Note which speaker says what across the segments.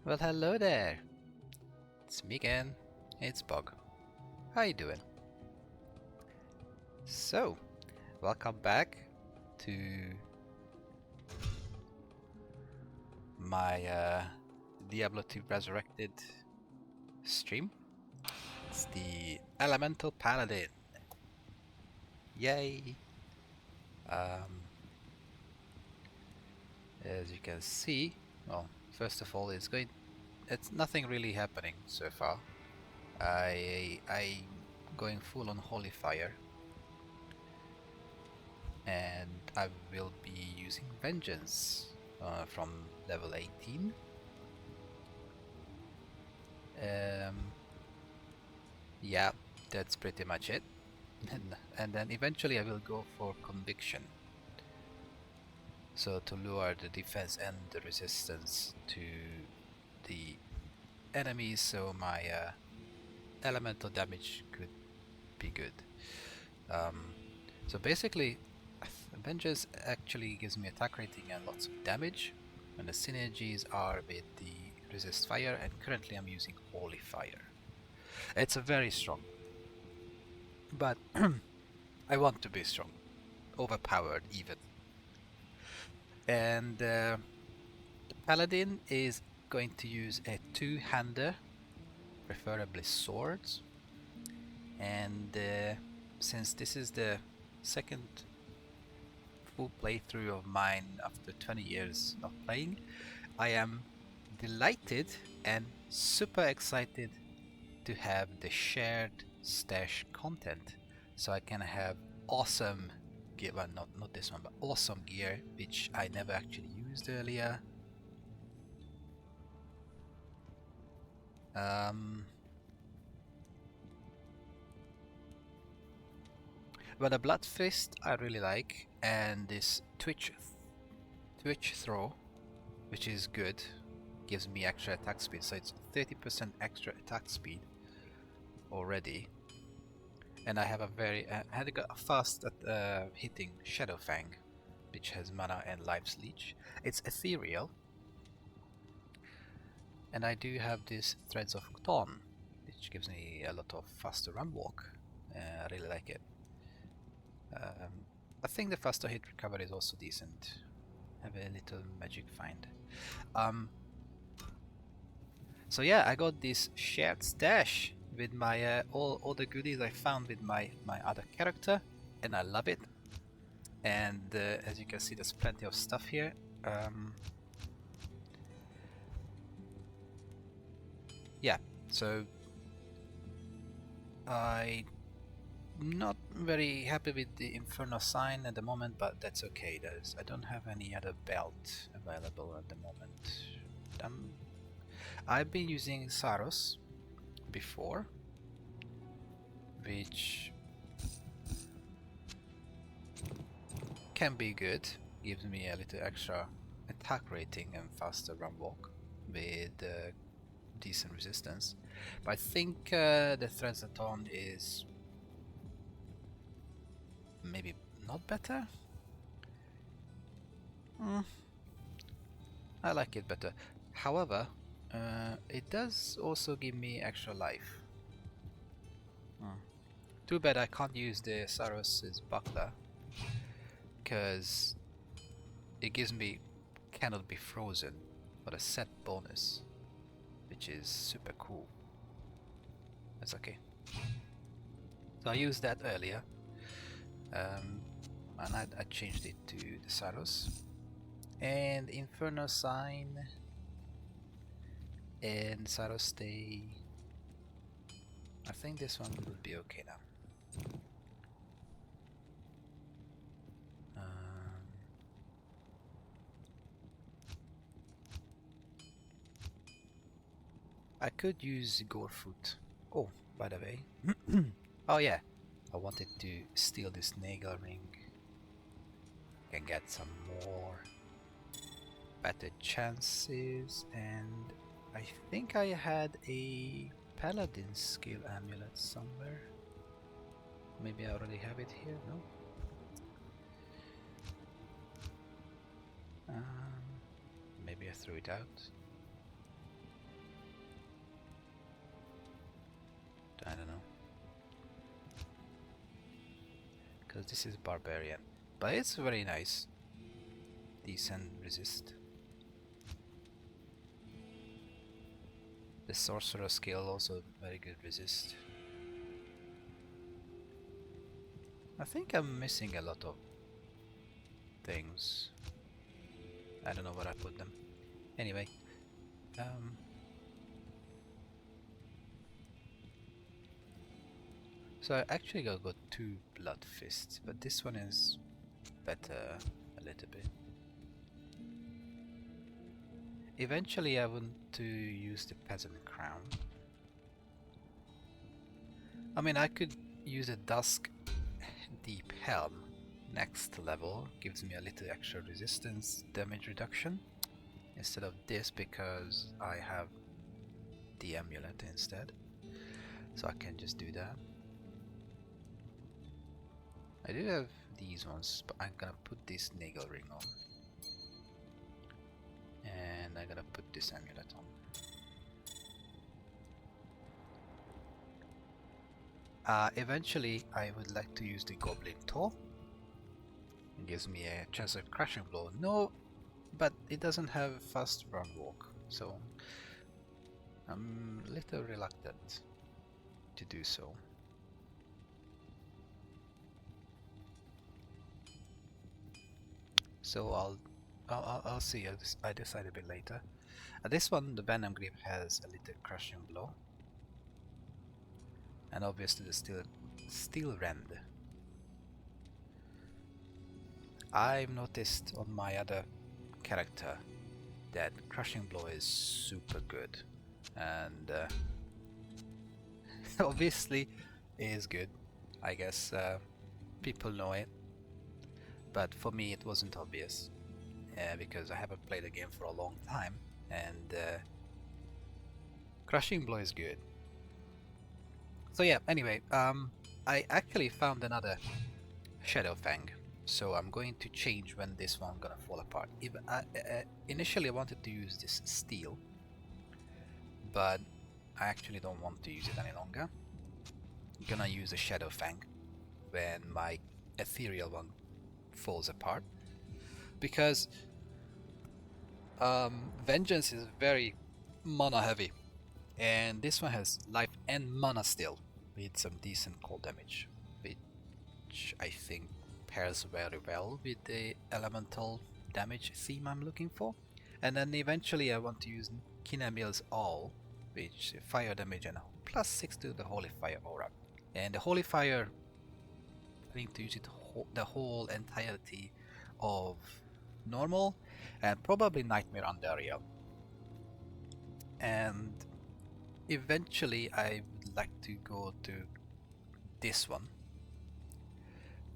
Speaker 1: Well, hello there. It's me again. It's Bog. How you doing? So, welcome back to my Diablo 2 Resurrected stream. It's the Elemental Paladin. Yay! As you can see, well, first of all, it's nothing really happening so far. I'm going full on Holy Fire, and I will be using Vengeance from level 18. Yeah, that's pretty much it. And then eventually I will go for Conviction. So to lower the defense and the resistance to the enemies, so my elemental damage could be good. So basically, Vengeance actually gives me attack rating and lots of damage, and the synergies are with the Resist Fire, and currently I'm using Holy Fire. It's a very strong, but I want to be strong, overpowered even. And the Paladin is going to use a two-hander, preferably swords. And since this is the second full playthrough of mine after 20 years of playing, I am delighted and super excited to have the shared stash content, so I can have awesome gear, well, not this one, but awesome gear which I never actually used earlier. But the Blood Fist I really like, and this Twitch throw, which is good, gives me extra attack speed, so it's 30% extra attack speed already. And I have a had a fast at hitting Shadow Fang, which has mana and life's leech. It's ethereal, and I do have this Threads of Dawn, which gives me a lot of faster run walk. I really like it. I think the faster hit recovery is also decent. Have a little magic find. So yeah, I got this shared stash with my all the goodies I found with my other character, and I love it. And as you can see, there's plenty of stuff here. Yeah, so I'm not very happy with the Inferno sign at the moment, but that's okay. I don't have any other belt available at the moment. I've been using Saros before, which can be good. Gives me a little extra attack rating and faster run walk with decent resistance. But I think the Threads of Dawn is maybe not better. I like it better. However, it does also give me extra life. Too bad I can't use the Saros' buckler, because it gives me cannot be frozen for a set bonus, which is super cool. That's okay. So I used that earlier, and I changed it to the Saros. And Inferno Sign and Saros stay. I think this one will be okay now. I could use Gorefoot. Oh, by the way. Oh yeah, I wanted to steal this Nagel ring. Can get some more better chances, and I think I had a Paladin skill amulet somewhere. Maybe I already have it here, no? Maybe I threw it out. I don't know. Because this is barbarian. But it's very nice. Decent resist. The sorcerer skill also very good resist. I think I'm missing a lot of things. I don't know where I put them. Anyway, so I actually got 2 blood fists, but this one is better a little bit. Eventually I want to use the peasant crown. I mean, I could use a dusk deep helm next level, gives me a little extra resistance damage reduction instead of this, because I have the amulet instead, so I can just do that. I do have these ones, but I'm gonna put this nagel ring on, and I'm gonna put this amulet on. Eventually I would like to use the goblin toe. It gives me a chance of crushing blow. No, but it doesn't have fast run walk, so I'm a little reluctant to do so. So I'll see. I decide a bit later. This one, the Venom Grip, has a little crushing blow, and obviously the steel rend. I've noticed on my other character that crushing blow is super good, and obviously is good. I guess people know it, but for me it wasn't obvious because I haven't played the game for a long time, and crushing blow is good. So yeah, anyway, I actually found another Shadow Fang, so I'm going to change when this one gonna fall apart. Even initially I wanted to use this steel, but I actually don't want to use it any longer. I'm gonna use a Shadow Fang when my ethereal one falls apart, because Vengeance is very mana heavy, and this one has life and mana still with some decent cold damage, which I think pairs very well with the elemental damage theme I'm looking for. And then eventually I want to use Kinamil's All, which fire damage and +6 to the Holy Fire aura. And the Holy Fire, I need to use it the whole entirety of normal and probably Nightmare Unburial. And eventually I would like to go to this one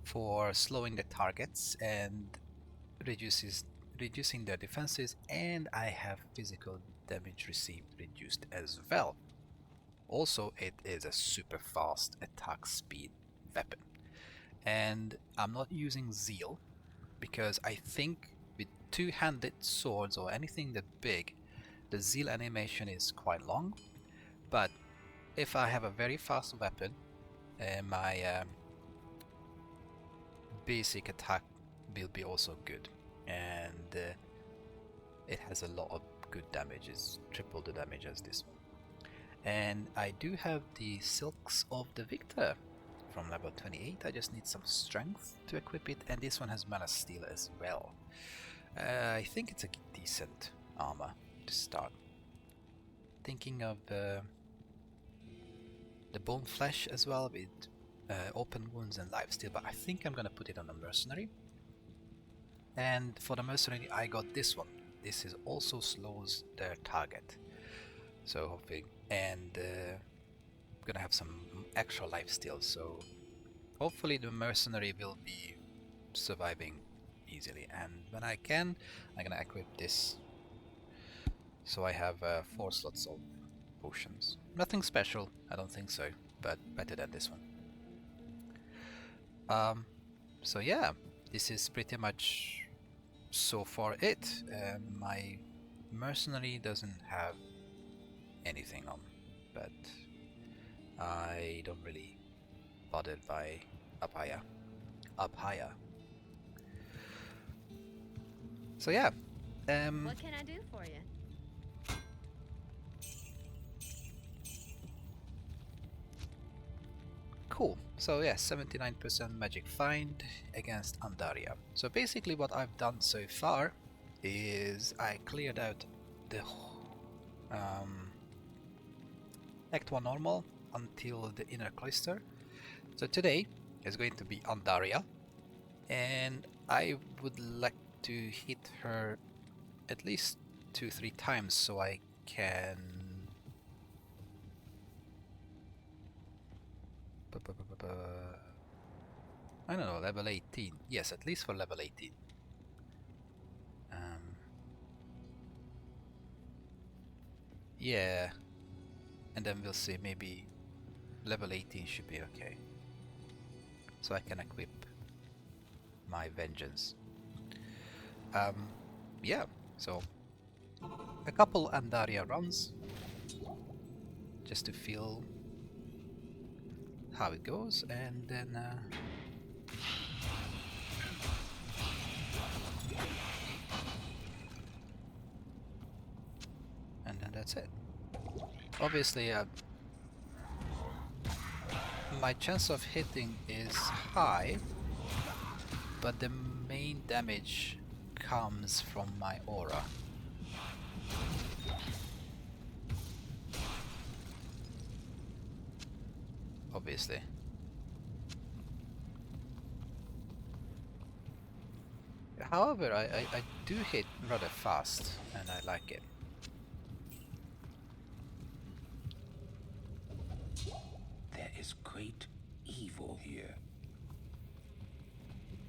Speaker 1: for slowing the targets and reducing their defenses, and I have physical damage received reduced as well. Also, it is a super fast attack speed weapon, and I'm not using Zeal because I think with two-handed swords or anything that big, the Zeal animation is quite long. But if I have a very fast weapon, my basic attack will be also good, and it has a lot of good damage. It's triple the damage as this one. And I do have the Silks of the Victor from level 28. I just need some strength to equip it, and this one has mana steel as well. I think it's a decent armor to start. Thinking of the bone flesh as well, with open wounds and lifesteal, but I think I'm gonna put it on a mercenary. And for the mercenary I got this one. This is also slows their target, so hopefully, and I'm gonna have some extra lifesteal, so hopefully the mercenary will be surviving easily. And when I can, I'm gonna equip this, so I have 4 slots of potions. Nothing special, I don't think so, but better than this one. So yeah, this is pretty much so far it. My mercenary doesn't have anything on, but I don't really bother by up higher. Up higher. So yeah.
Speaker 2: What can I do for you?
Speaker 1: Cool. So yeah, 79% magic find against Andaria. So basically what I've done so far is I cleared out the Act 1 normal until the inner cloister. So today is going to be Andaria, and I would like to hit her at least 2-3 times so I can I don't know, level 18. Yes, at least for level 18. Yeah, and then we'll see, maybe level 18 should be okay. So I can equip my vengeance. Yeah, so a couple Andaria runs just to feel how it goes, and then that's it. Obviously, my chance of hitting is high, but the main damage comes from my aura. Obviously. However, I do hit rather fast, and I like it.
Speaker 3: There is great evil here.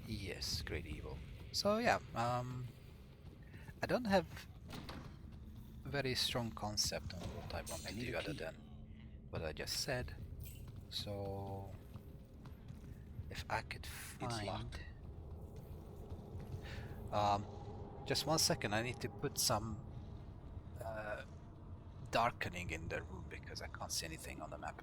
Speaker 1: Yes, great evil. So yeah, I don't have a very strong concept on what I want to do other than what I just said. So if I could find just 1 second, I need to put some darkening in the room because I can't see anything on the map.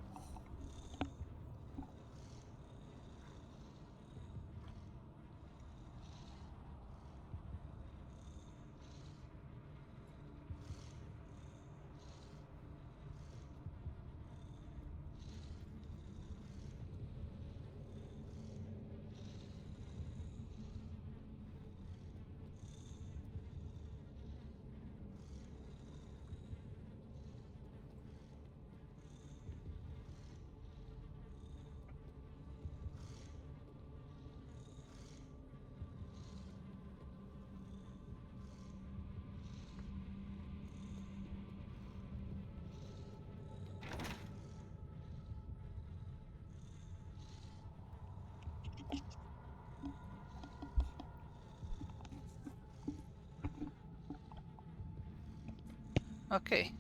Speaker 1: Okay.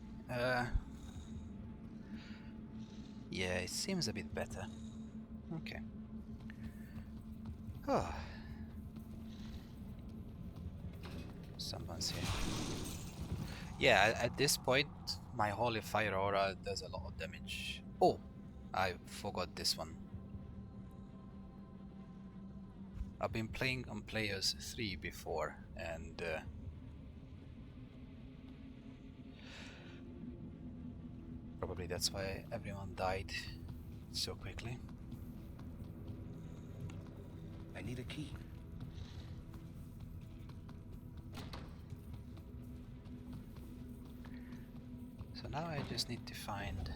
Speaker 1: Yeah, it seems a bit better. Okay. Oh. Someone's here. Yeah, at this point, my Holy Fire Aura does a lot of damage. Oh, I forgot this one. I've been playing on players 3 before, and probably that's why everyone died so quickly.
Speaker 3: I need a key.
Speaker 1: So now I just need to find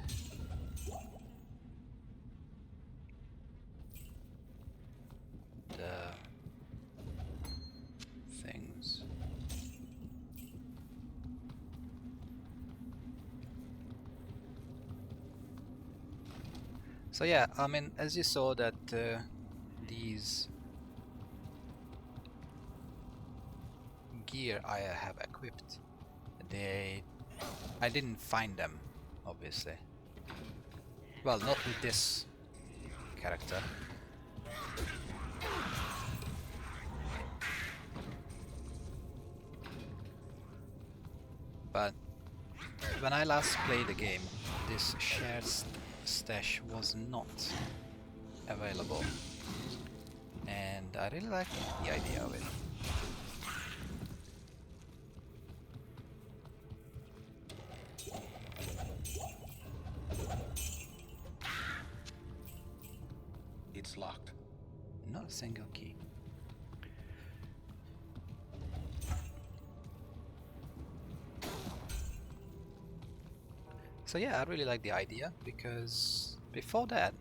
Speaker 1: the things. So yeah, I mean, as you saw that these gear I have equipped, I didn't find them, obviously. Well, not with this character. But when I last played the game, this shared stash was not available, and I really like the idea of it.
Speaker 3: It's locked.
Speaker 1: Not a single key. So yeah, I really like the idea, because before that,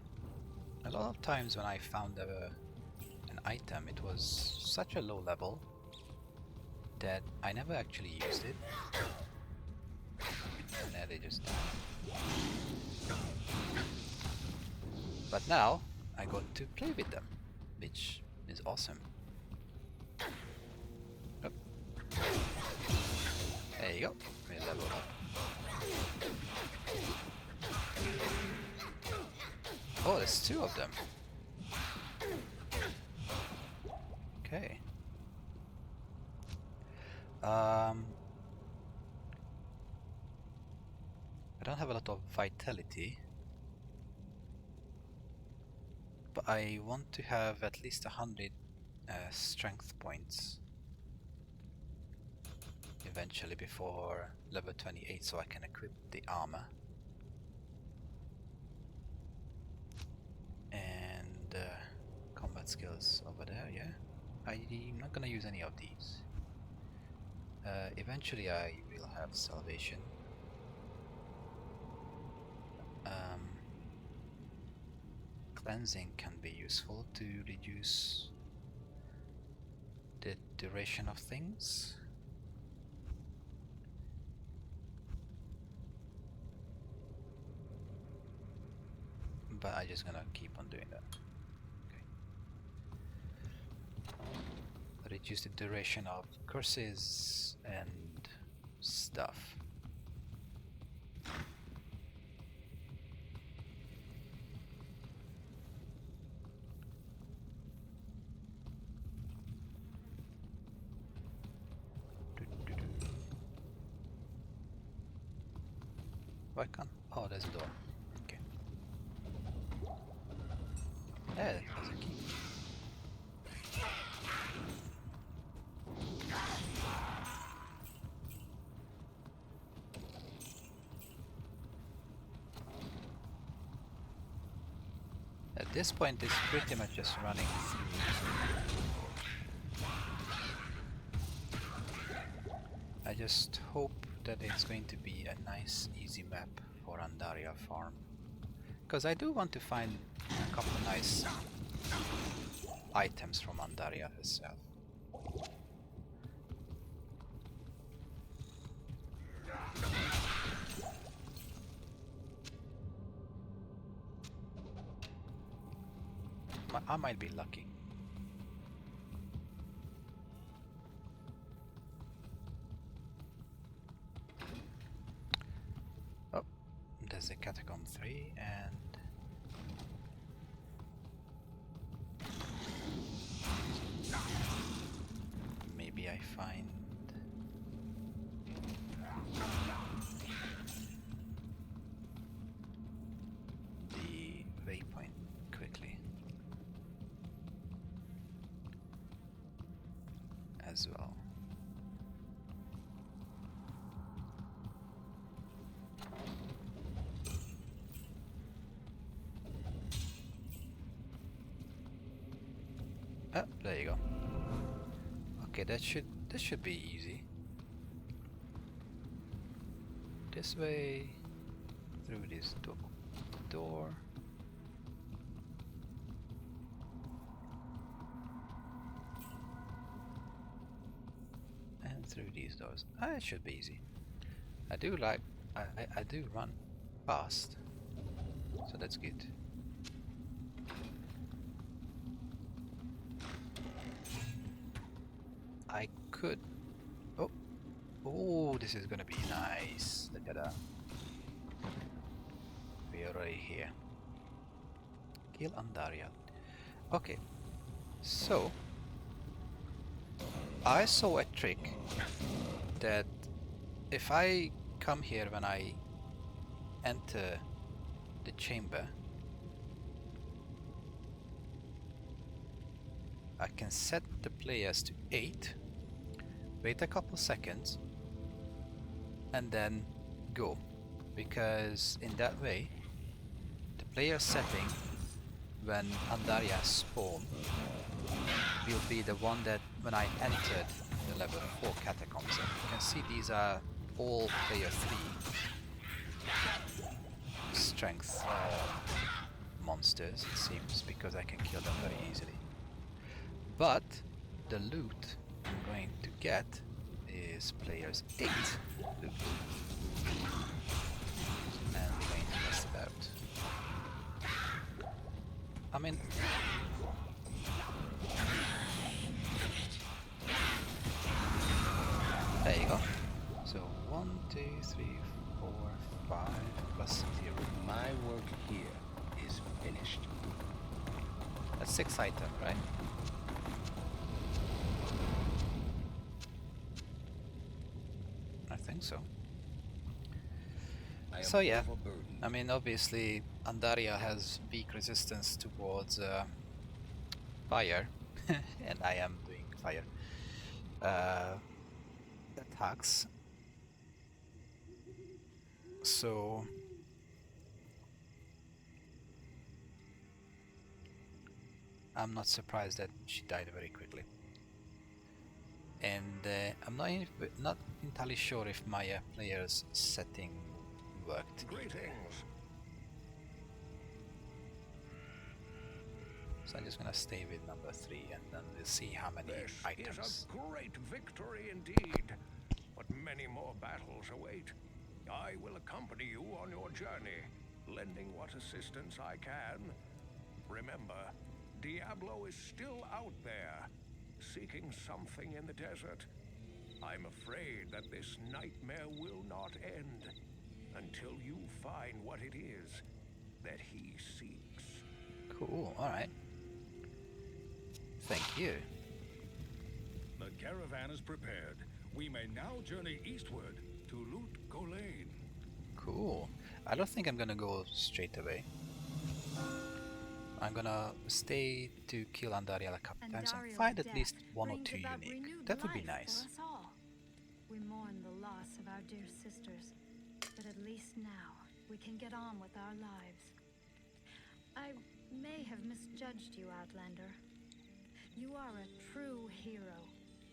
Speaker 1: a lot of times when I found an item, it was such a low level that I never actually used it. And then they just die. But now I got to play with them, which is awesome. Oh. There you go, we leveled up. Oh, there's two of them. Okay. I don't have a lot of vitality, but I want to have at least 100 strength points eventually before level 28, so I can equip the armor. And combat skills over there, yeah. I'm not gonna use any of these. Eventually I will have salvation. Cleansing can be useful to reduce the duration of things. But I'm just gonna keep on doing that. Okay. Reduce the duration of curses and stuff. Why can't? Oh, there's a door. Okay. There's a key. At this point, it's pretty much just running through. I just hope that it's going to be a nice, easy map for Andaria Farm. Because I do want to find a couple of nice items from Andaria herself. I might be lucky. Oh, there's a Catacomb 3 and maybe I find the waypoint quickly as well. Oh, there you go. Okay, that should be easy. This way, through this door. And through these doors. Ah, it should be easy. I do run fast, so that's good. I could. Oh, this is gonna be nice. Look at that. We are right here. Kill Andaria. Okay, so I saw a trick that if I come here when I enter the chamber, I can set the players to 8, wait a couple seconds, and then go. Because in that way, the player setting when Andaria spawn will be the one that when I entered the level 4 catacombs. And you can see these are all player 3 strength monsters, it seems, because I can kill them very easily. But the loot I'm going to get is players 8 loot. And we're going to mess about. I mean, there you go. So 1, 2, 3, 4, 5 plus 0.
Speaker 3: My work here is finished.
Speaker 1: That's 6 items, right? I think so. So yeah, I mean obviously Andaria has weak resistance towards fire, and I am doing fire attacks. So I'm not surprised that she died very quickly. And I'm not entirely sure if my player's setting worked either. So I'm just gonna stay with number 3 and then we'll see how many items.
Speaker 4: This is a great victory indeed, but many more battles await. I will accompany you on your journey, lending what assistance I can. Remember, Diablo is still out there, seeking something in the desert. I'm afraid that this nightmare will not end until you find what it is that he seeks.
Speaker 1: Cool, alright. Thank you.
Speaker 5: The caravan is prepared. We may now journey eastward to loot Golain.
Speaker 1: Cool. I don't think I'm gonna go straight away. I'm gonna stay to kill Andariel a couple times and find at least 1 or 2 unique. That would be nice.
Speaker 2: We mourn the loss of our dear sisters, but at least now we can get on with our lives. I may have misjudged you, Outlander. You are a true hero,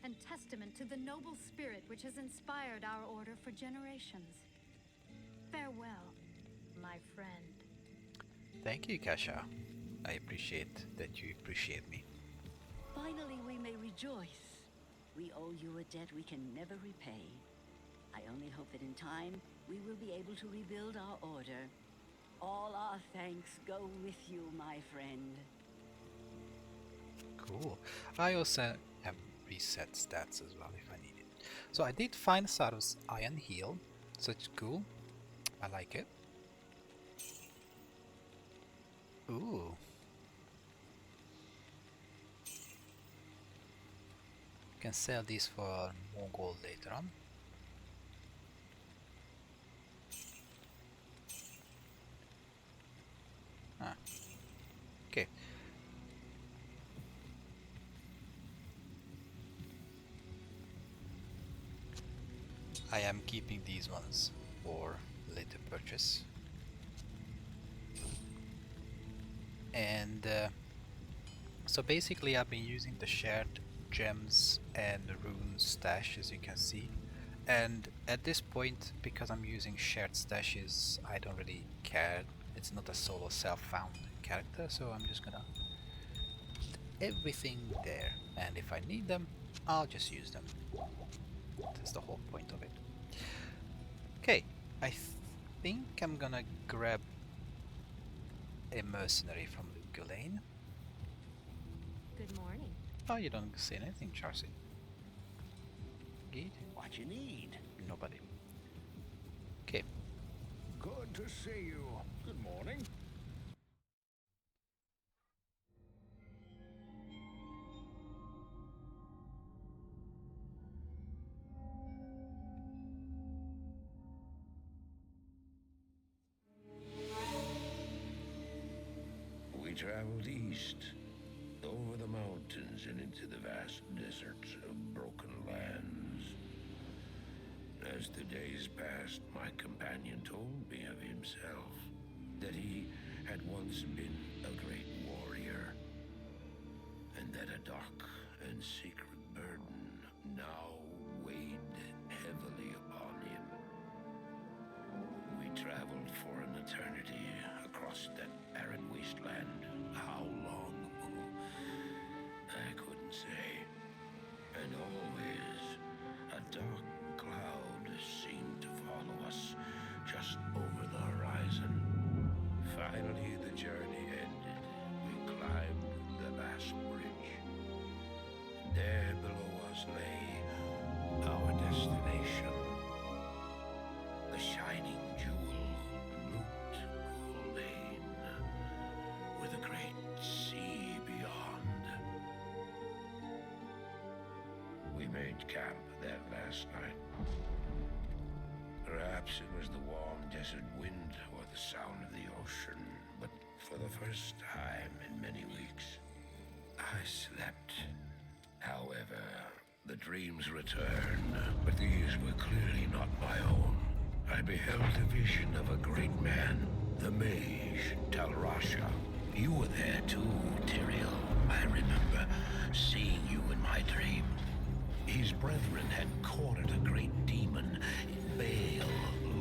Speaker 2: and testament to the noble spirit which has inspired our order for generations. Farewell, my friend.
Speaker 1: Thank you, Kasha. I appreciate that you appreciate me.
Speaker 6: Finally, we may rejoice. We owe you a debt we can never repay. I only hope that in time, we will be able to rebuild our order. All our thanks go with you, my friend.
Speaker 1: Cool. I also have reset stats as well if I need it. So I did find Saru's Iron Heel, so it's cool. I like it. Ooh. Can sell these for more gold later on. Ah. Okay. I am keeping these ones for later purchase. And so basically I've been using the shared gems and the rune stash, as you can see, and at this point, because I'm using shared stashes, I don't really care. It's not a solo self-found character, so I'm just gonna put everything there, and if I need them, I'll just use them. That's the whole point of it. Okay, I think I'm gonna grab a mercenary from Golain.
Speaker 2: Good morning.
Speaker 1: Oh, you don't say anything, Charcy. Gate?
Speaker 4: What you need?
Speaker 1: Nobody. Okay.
Speaker 4: Good to see you.
Speaker 5: Good morning.
Speaker 3: traveled east, over the mountains and into the vast deserts of broken lands. As the days passed, my companion told me of himself, that he had once been a great warrior, and that a dark and secret burden now weighed heavily upon him. We traveled for an eternity across that arid wasteland. How long? I couldn't say. And always a dark cloud seemed to follow us just over the horizon. Finally, the journey ended. We climbed the last bridge. There below us lay our destination. The shining jewel, Loot Lane, with a great sea beyond. We made camp that last night. Perhaps it was the warm desert wind or the sound of the ocean, but for the first time in many weeks, I slept. However, the dreams returned, but these were clearly not my own. I beheld a vision of a great man, the mage, Talrasha. You were there too, Tyrael. I remember seeing you in my dream. His brethren had cornered a great demon, Baal,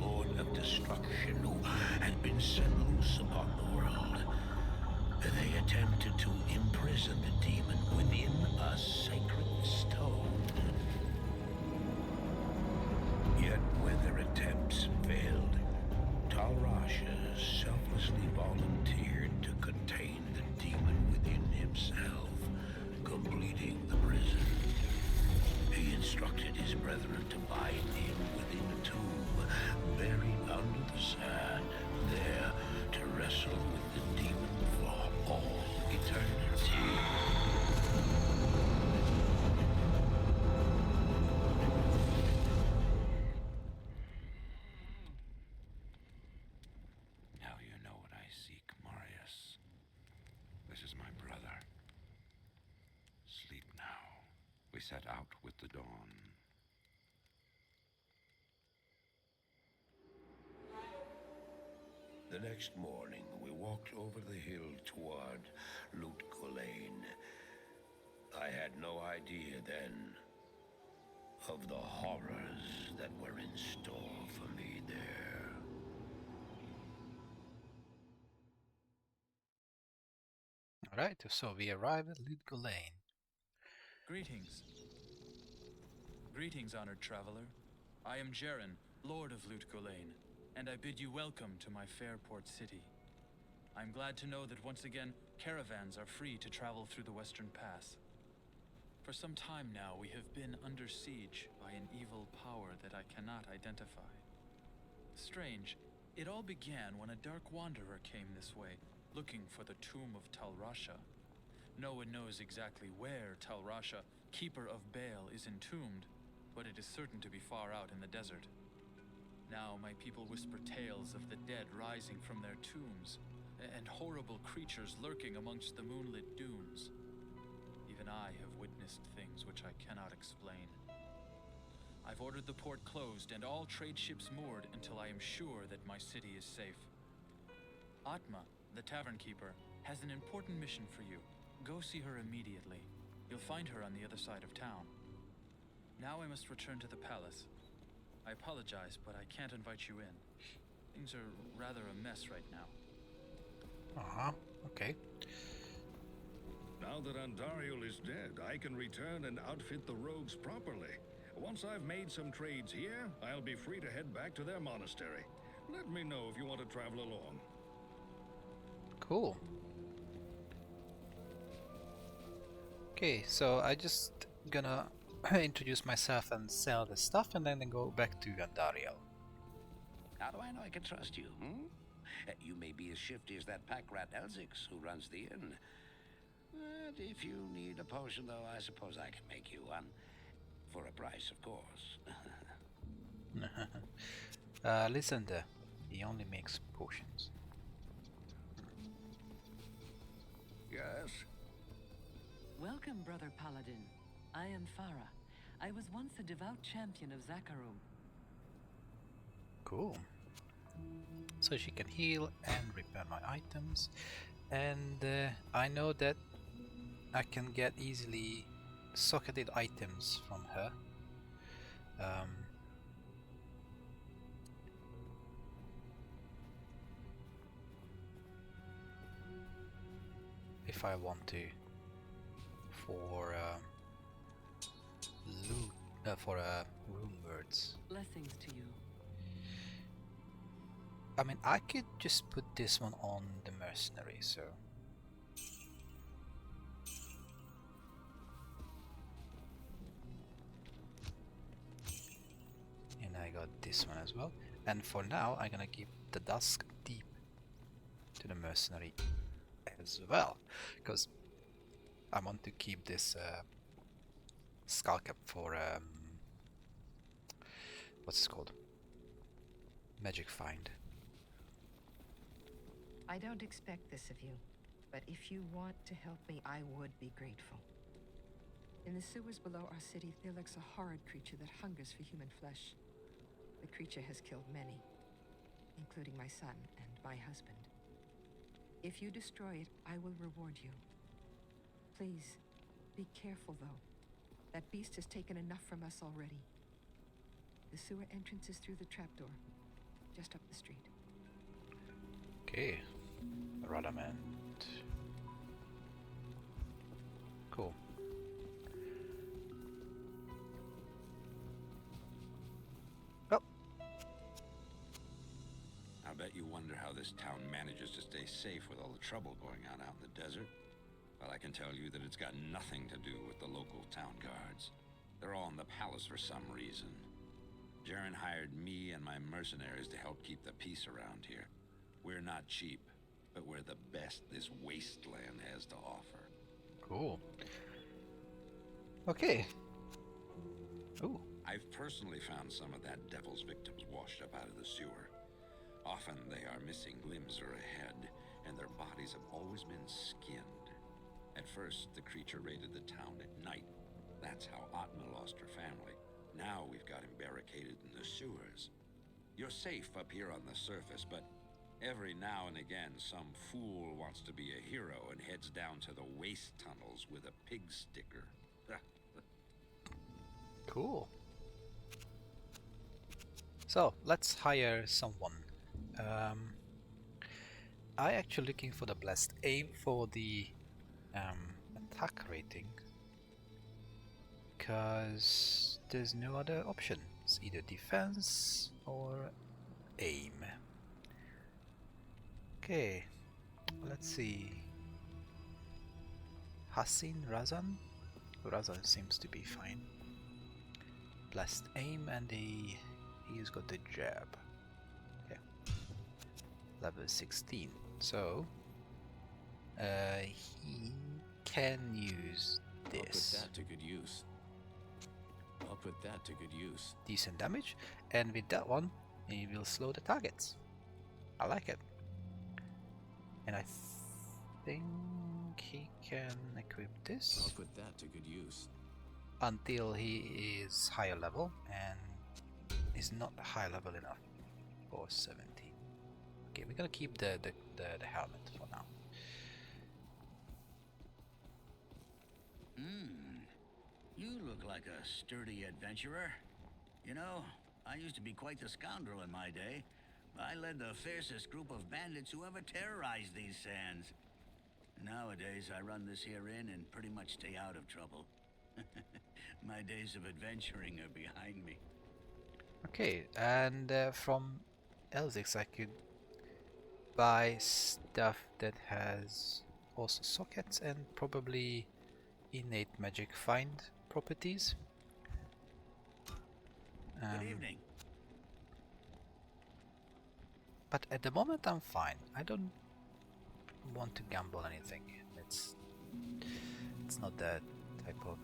Speaker 3: Lord of Destruction, who had been set loose upon the world. They attempted to imprison the demon within a sacred stone. Yet when their attempts failed, Talrasha selflessly volunteered to contain the demon within himself, completing the prison. He instructed his brethren to bind him within a tomb, buried under the sand, there to wrestle with the demon for all eternity.
Speaker 5: Now you know what I seek, Marius. This is my brother. Sleep now. We set out with the dawn.
Speaker 3: The next morning, we walked over the hill toward Loot Lane. I had no idea then of the horrors that were in store for me there.
Speaker 1: Alright, so we arrive at Ludgo Lane.
Speaker 7: Greetings. Greetings, honored traveler. I am Jaren, Lord of Lutgolain, and I bid you welcome to my fair port city. I'm glad to know that once again, caravans are free to travel through the Western Pass. For some time now, we have been under siege by an evil power that I cannot identify. Strange, it all began when a dark wanderer came this way, looking for the tomb of Talrasha. No one knows exactly where Talrasha, keeper of Baal, is entombed, but it is certain to be far out in the desert. Now my people whisper tales of the dead rising from their tombs, and horrible creatures lurking amongst the moonlit dunes. Even I have witnessed things which I cannot explain. I've ordered the port closed and all trade ships moored until I am sure that my city is safe. Atma, the tavern keeper, has an important mission for you. Go see her immediately. You'll find her on the other side of town. Now I must return to the palace. I apologize, but I can't invite you in. Things are rather a mess right now.
Speaker 1: Okay.
Speaker 5: Now that Andariel is dead, I can return and outfit the rogues properly. Once I've made some trades here, I'll be free to head back to their monastery. Let me know if you want to travel along.
Speaker 1: Cool. Okay, so I just gonna introduce myself and sell the stuff and then go back to Andariel.
Speaker 3: How do I know I can trust you, You may be as shifty as that pack rat Elzix who runs the inn. But if you need a potion, though, I suppose I can make you one. For a price, of course.
Speaker 1: Listen there, he only makes potions.
Speaker 4: Yes?
Speaker 8: Welcome, Brother Paladin. I am Farah. I was once a devout champion of Zakarum.
Speaker 1: Cool. So she can heal and repair my items. And I know that I can get easily socketed items from her. If I want to, for room words.
Speaker 8: Blessings to you.
Speaker 1: I mean, I could just put this one on the mercenary, so. And I got this one as well. And for now, I'm gonna give the Dusk Deep to the mercenary as well, because I want to keep this skull cap for what's it called? Magic Find.
Speaker 9: I don't expect this of you, but if you want to help me, I would be grateful. In the sewers below our city, there lurks a horrid creature that hungers for human flesh. The creature has killed many, including my son and my husband. If you destroy it, I will reward you. Please, be careful though. That beast has taken enough from us already. The sewer entrance is through the trapdoor, just up the street.
Speaker 1: Okay, Radamant. Cool. Well,
Speaker 3: I bet you wonder how this town manages to stay safe with all the trouble going on out in the desert. Well, I can tell you that it's got nothing to do with the local town guards. They're all in the palace for some reason. Jaren hired me and my mercenaries to help keep the peace around here. We're not cheap, but we're the best this wasteland has to offer.
Speaker 1: cool. Okay. Ooh.
Speaker 3: I've personally found some of that devil's victims washed up out of the sewer. Often they are missing limbs or a head, and their bodies have always been skinned. At first, the creature raided the town at night. That's how Atma lost her family. Now we've got him barricaded in the sewers. You're safe up here on the surface, but every now and again, some fool wants to be a hero and heads down to the waste tunnels with a pig sticker.
Speaker 1: Cool. So let's hire someone. I actually looking for the blessed aim for the attack rating, because there's no other option. It's either defense or aim. Okay, let's see. Hassin Razan? Razan seems to be fine. Blessed aim, and he's got the jab. Okay. Level 16. So he can use
Speaker 10: I'll put
Speaker 1: this.
Speaker 10: that to good use. I'll put that to good use.
Speaker 1: Decent damage, and with that one, he will slow the targets. I like it. And I think he can equip
Speaker 10: I'll
Speaker 1: this
Speaker 10: put that to good use.
Speaker 1: until he is higher level, and is not high level enough for 17. Okay, we're gonna keep the helmet for now.
Speaker 11: You look like a sturdy adventurer. You know, I used to be quite the scoundrel in my day. I led the fiercest group of bandits who ever terrorized these sands. Nowadays, I run this here inn and pretty much stay out of trouble. My days of adventuring are behind me.
Speaker 1: Okay, and from Elzix I could buy stuff that has also sockets and probably innate magic find properties.
Speaker 11: Good evening.
Speaker 1: But at the moment I'm fine. I don't want to gamble anything. It's not that type of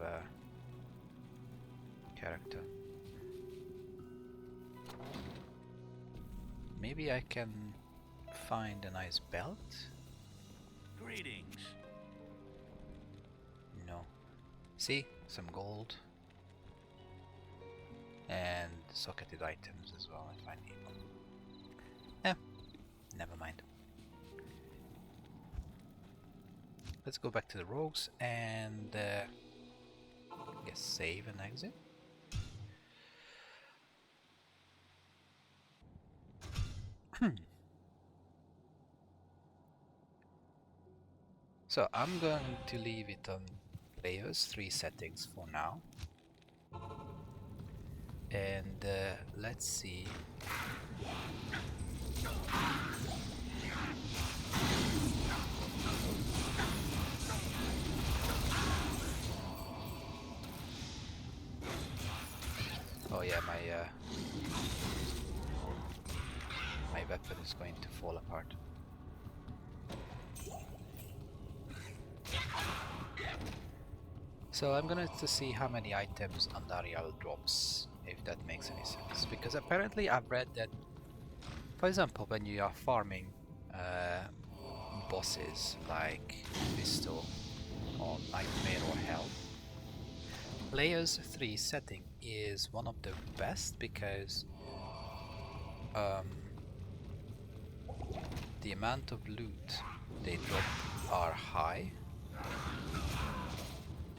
Speaker 1: character. Maybe I can find a nice belt.
Speaker 11: Greetings.
Speaker 1: See, some gold. And socketed items as well if I need them. Eh, never mind. Let's go back to the rogues and guess save and exit. So I'm going to leave it on players 3 settings for now. And let's see. Oh yeah, my weapon is going to fall apart. So I'm gonna to see how many items Andariel drops, if that makes any sense. Because apparently I've read that, for example, when you are farming bosses like Visto or Nightmare or Hell, Players 3 setting is one of the best because the amount of loot they drop are high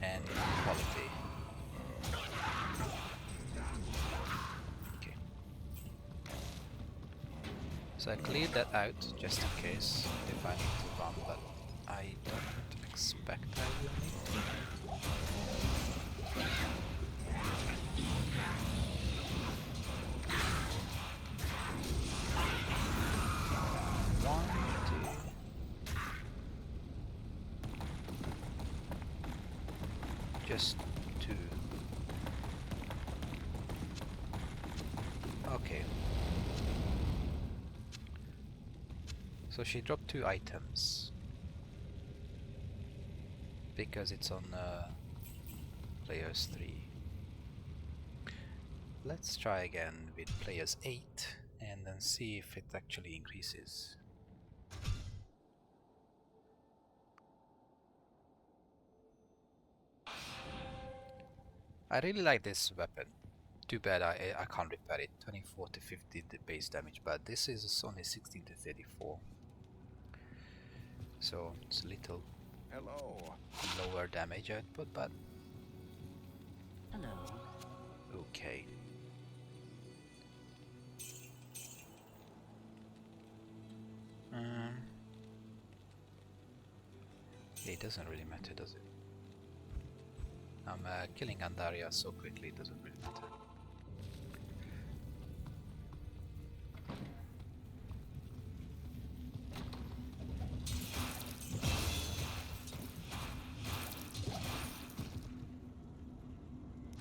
Speaker 1: and quality. Okay. So I cleared that out just in case if I need to run, but I don't expect I will need to. Just 2. Okay. So she dropped 2 items because it's on players 3. Let's try again with players 8 and then see if it actually increases. I really like this weapon. Too bad I can't repair it. 24 to 50 the base damage, but this is only 16 to 34. So it's a little lower damage output, but
Speaker 6: Hello.
Speaker 1: okay. It doesn't really matter, does it? I'm killing Andaria so quickly, it doesn't really matter.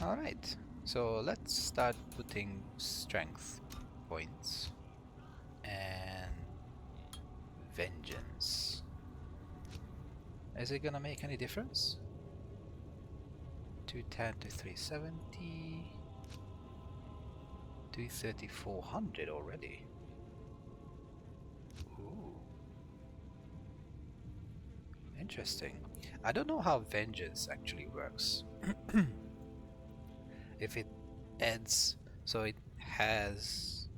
Speaker 1: Alright, so let's start putting strength points and vengeance. Is it gonna make any difference? 210 to 370, 230, 400 already. Ooh. Interesting. I don't know how vengeance actually works. If it adds, so it has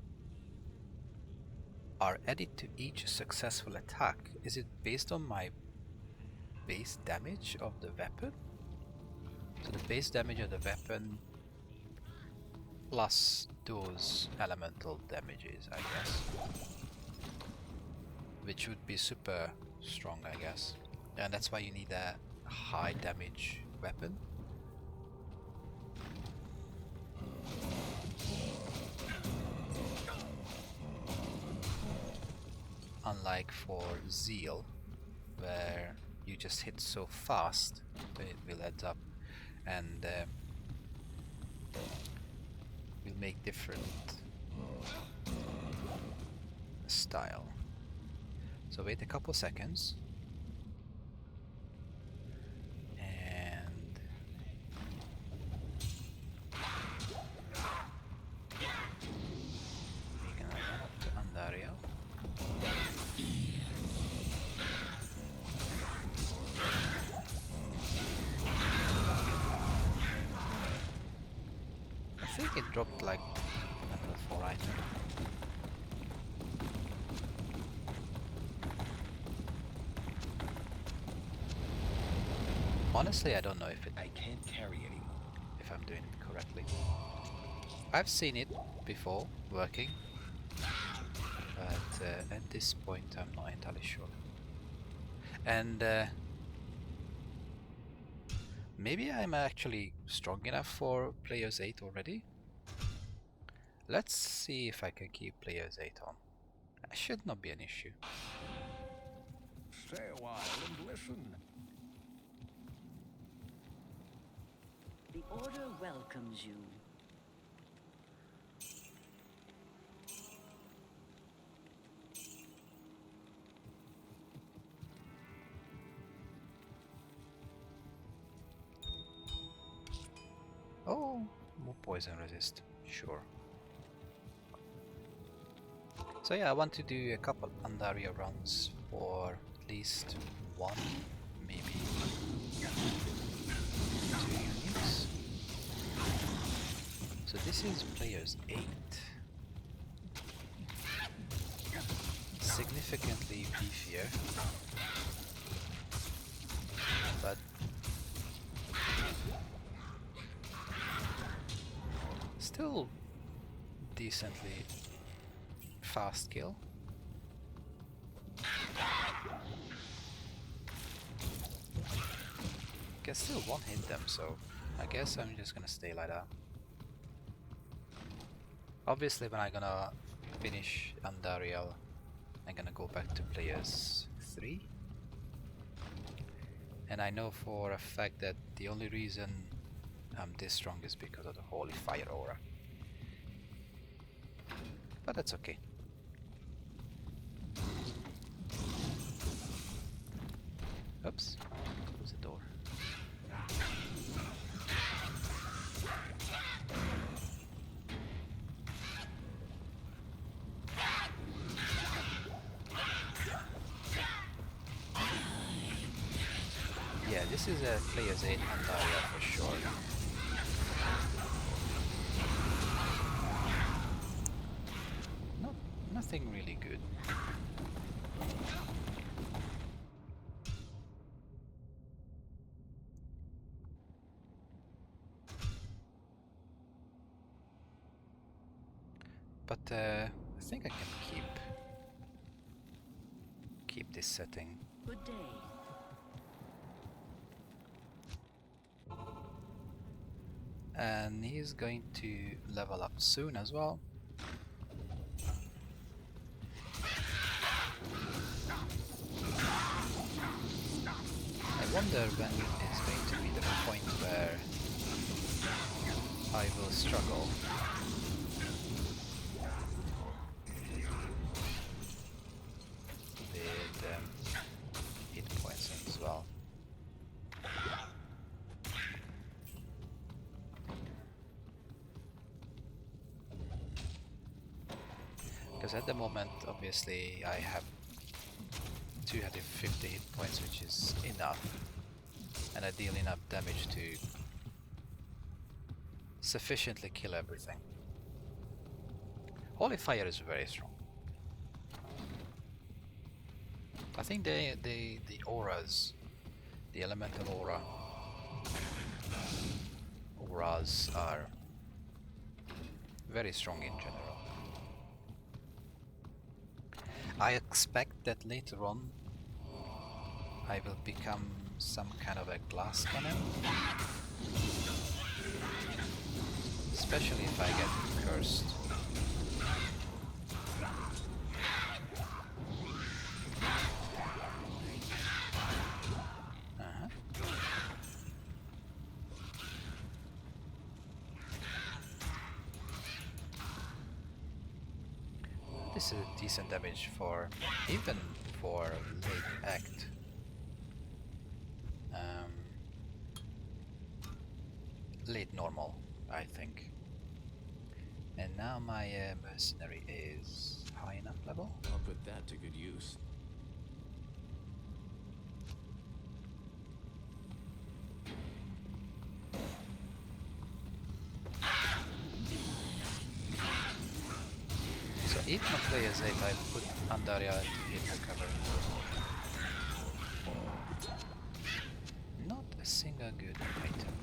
Speaker 1: are added to each successful attack. Is it based on my base damage of the weapon? So the base damage of the weapon plus those elemental damages, I guess. Which would be super strong, I guess. And that's why you need a high damage weapon. Unlike for Zeal, where you just hit so fast, it will add up and will make different style. So wait a couple seconds and we're gonna run up to Andaria. dropped like a level 4 item. Honestly, I don't know if
Speaker 3: I can't carry anymore.
Speaker 1: if I'm doing it correctly. I've seen it before working, but at this point I'm not entirely sure. And maybe I'm actually strong enough for Players 8 already. Let's see if I can keep Players 8 on. That should not be an issue.
Speaker 4: Stay a while and listen.
Speaker 6: The Order welcomes you.
Speaker 1: Oh, more poison resist, sure. So yeah, I want to do a couple Andaria runs for at least one, maybe 2 units. So this is Players 8. Significantly beefier, but still decently fast kill. Can still one hit them, so I guess I'm just gonna stay like that. Obviously when I'm gonna finish Andariel, I'm gonna go back to Players 3. And I know for a fact that the only reason I'm this strong is because of the Holy Fire Aura. But that's okay. Oops, close the door. Yeah, this is a Players 8 Andaria for sure. Nothing really good. But I think I can keep this setting.
Speaker 6: Good day.
Speaker 1: And he's going to level up soon as well. I wonder when it's going to be the point where I will struggle. With hit points as well. Because at the moment, obviously, I have 250 hit points, which is enough, and I deal enough damage to sufficiently kill everything. Holy Fire is very strong. I think the auras, the elemental auras are very strong in general. I expect that later on I will become some kind of a glass cannon, especially if I get cursed. This is decent damage for even for late act. Late normal, I think. And now my mercenary is high enough level.
Speaker 10: I'll put that to good use.
Speaker 1: Even on players 8 I put Pandaria into hidden cover. Not a single good item.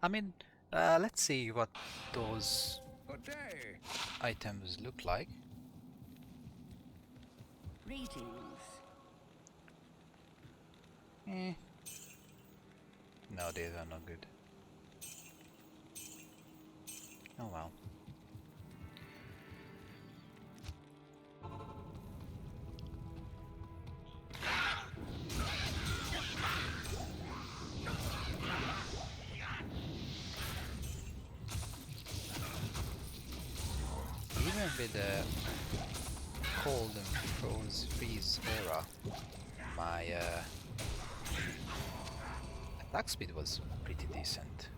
Speaker 1: I mean, let's see what those items look like.
Speaker 6: Greetings.
Speaker 1: No, these are not good. Oh well. Even with the cold and freeze aura, my attack speed was pretty decent.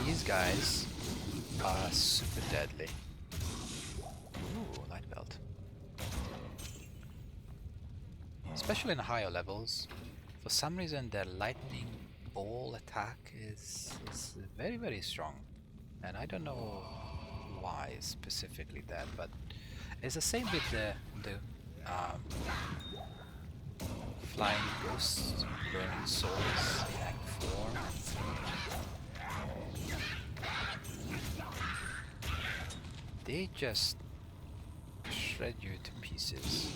Speaker 1: These guys are super deadly. Ooh, light belt. Especially in higher levels, for some reason their lightning ball attack is very, very strong. And I don't know why specifically that, but it's the same with the flying ghosts, burning souls in Act 4 and 3. They just shred you to pieces.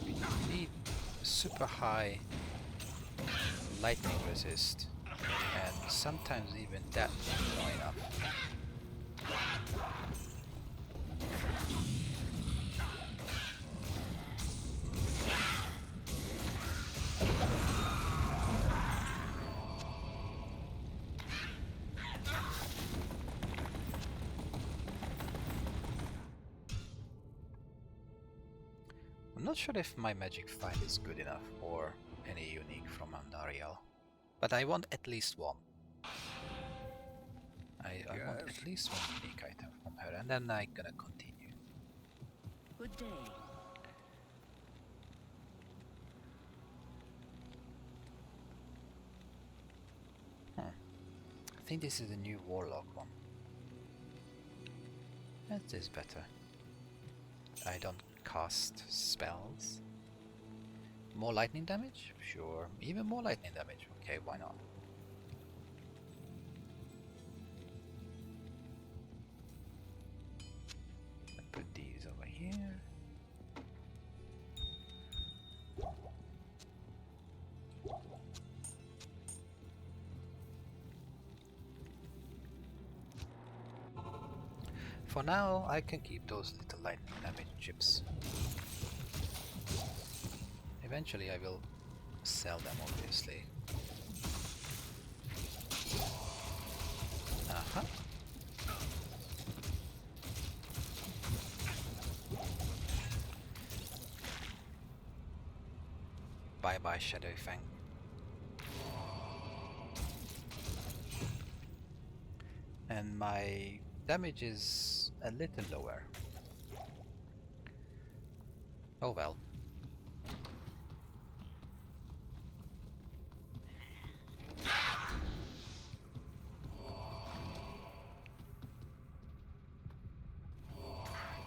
Speaker 1: You need super high lightning resist, and sometimes even that is not enough. I'm not sure if my magic find is good enough or any unique from Andariel, but I want at least one. I want at least one unique item from her, and then I'm gonna continue.
Speaker 6: Good day.
Speaker 1: I think this is the new Warlock one. That is better. I don't cast spells. More lightning damage? Sure. Even more lightning damage. Okay, why not? I'll put these over here. For now, I can keep those little lightning damage chips. Eventually I will sell them, obviously. Bye bye, Shadow Fang. And my damage is a little lower. Oh well.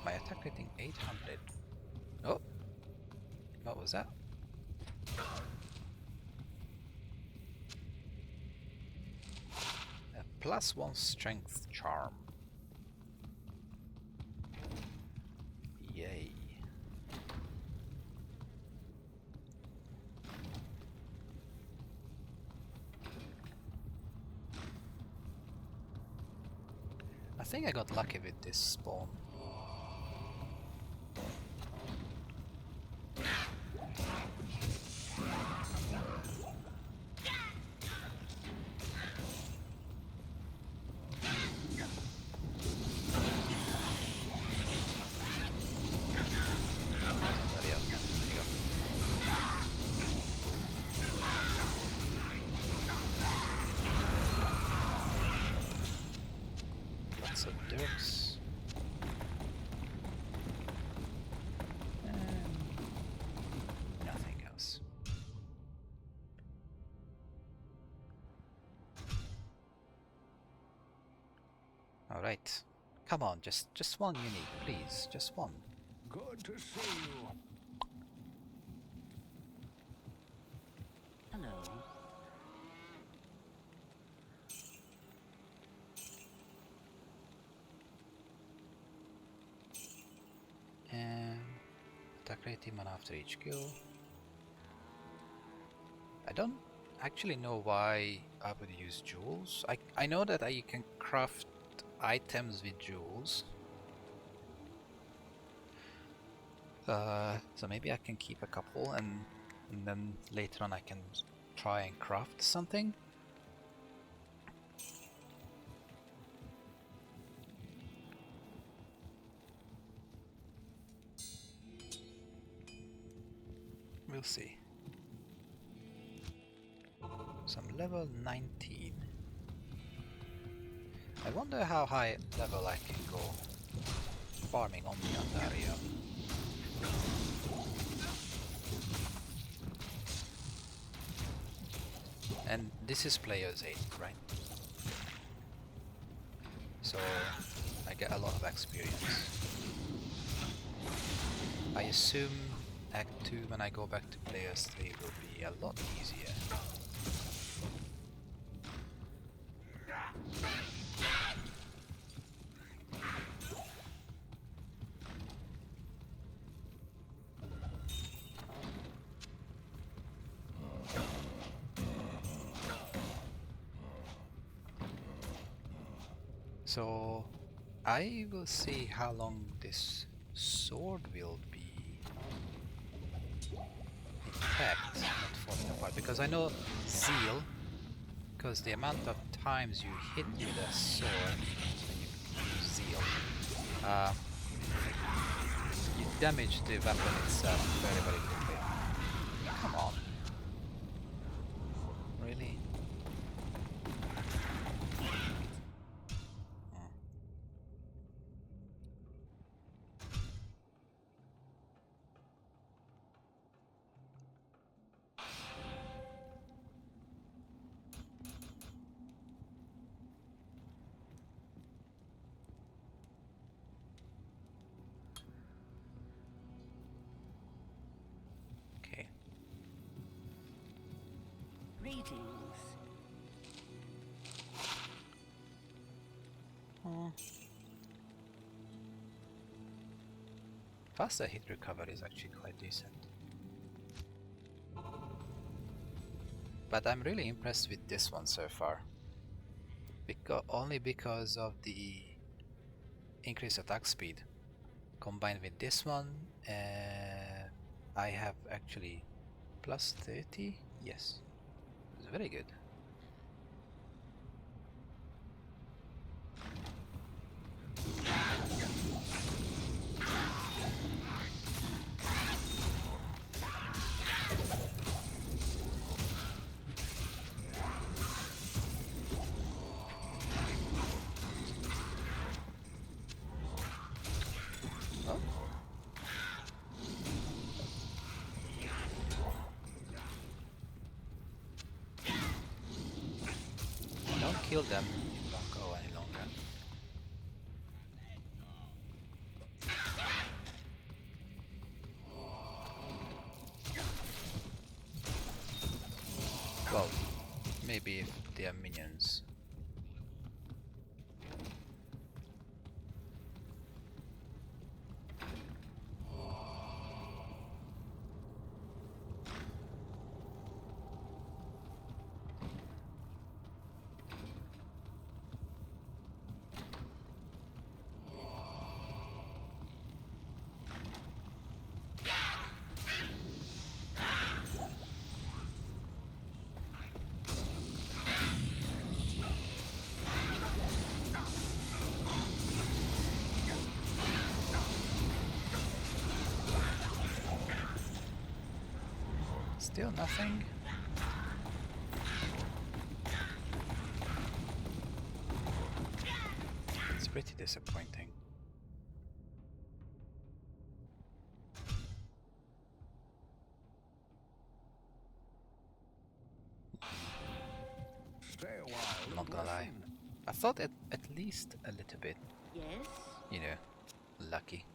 Speaker 1: My attack rating 800. Oh! What was that? A +1 strength charm. Yay. I think I got lucky with this spawn. Alright. Come on, just one unique, please. Just one.
Speaker 4: Good to see you.
Speaker 6: Hello.
Speaker 1: And attack rate mana after each kill. I don't actually know why I would use jewels. I know that you can craft items with jewels. So maybe I can keep a couple and then later on I can try and craft something. We'll see. So I'm level 19. I wonder how high level I can go farming on the Andaria. And this is player's 8, right? So I get a lot of experience. I assume Act 2 when I go back to players 3 will be a lot easier. So I will see how long this sword will be intact, not falling apart, because I know Zeal, because the amount of times you hit with a sword when you use Zeal, you damage the weapon itself very, very quickly. Come on. Really? Okay.
Speaker 6: Greetings.
Speaker 1: Faster hit recovery is actually quite decent. But I'm really impressed with this one so far. Only because of the increased attack speed. Combined with this one, I have actually plus 30? Yes. It's very good. Don't kill them, you don't go any longer. Well, maybe if they are minions. Still nothing. It's pretty disappointing.
Speaker 4: Stay a while.
Speaker 1: Not gonna lie. I thought at least a little bit,
Speaker 6: Yes?
Speaker 1: you know, lucky.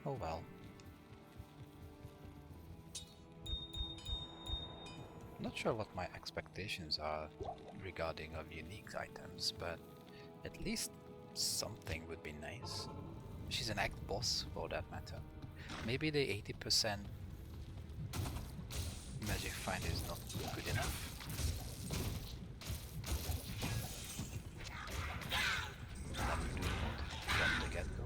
Speaker 1: Oh well. Not sure what my expectations are regarding of unique items, but at least something would be nice. She's an act boss for that matter. Maybe the 80% magic find is not good enough. Not doing it from the get-go.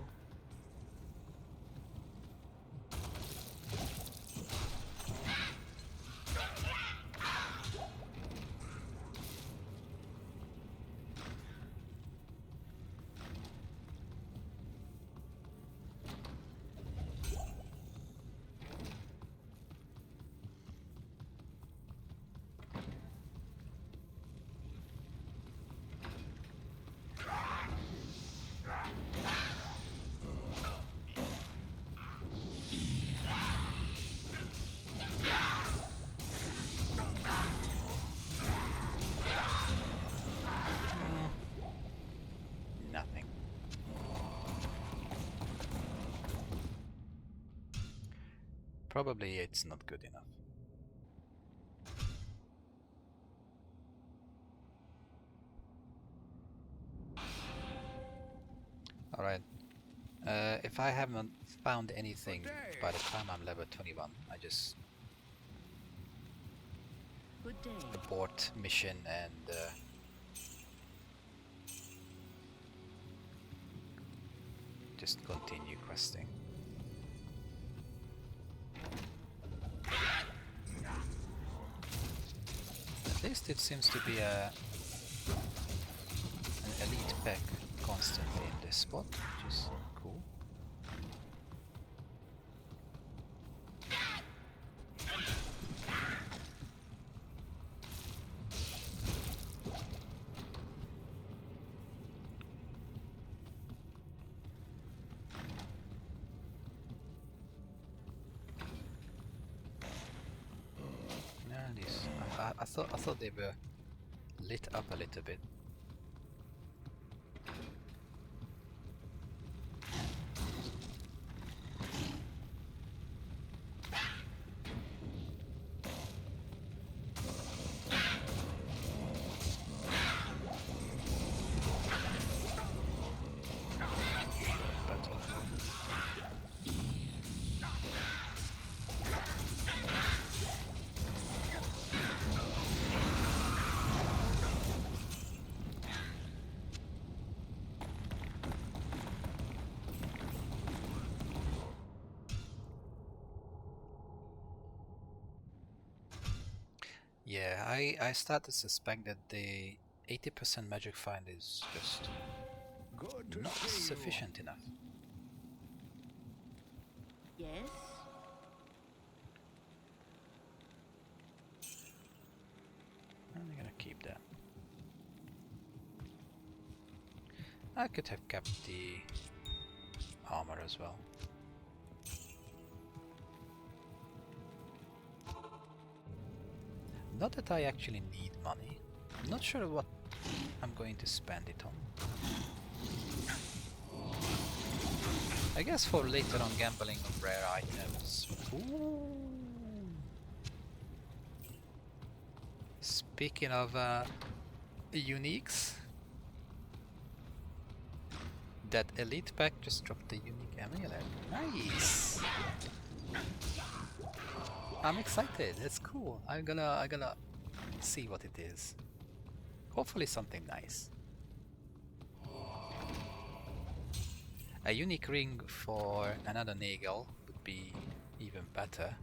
Speaker 1: Nothing. Probably it's not good enough. Alright. If I haven't found anything by the time I'm level 21, I just
Speaker 6: Good day.
Speaker 1: abort mission and just continue questing. At least it seems to be an elite pack constantly in this spot, which is cool. I thought they were lit up a little bit. Yeah, I start to suspect that the 80% magic find is just not sufficient enough.
Speaker 6: Yes?
Speaker 1: I'm gonna keep that. I could have kept the armor as well. Not that I actually need money. I'm not sure what I'm going to spend it on. I guess for later on gambling on rare items. Ooh. Speaking of uniques, that elite pack just dropped the unique amulet. Nice! I'm excited. It's cool. I'm gonna see what it is. Hopefully something nice. A unique ring for another Nagel would be even better,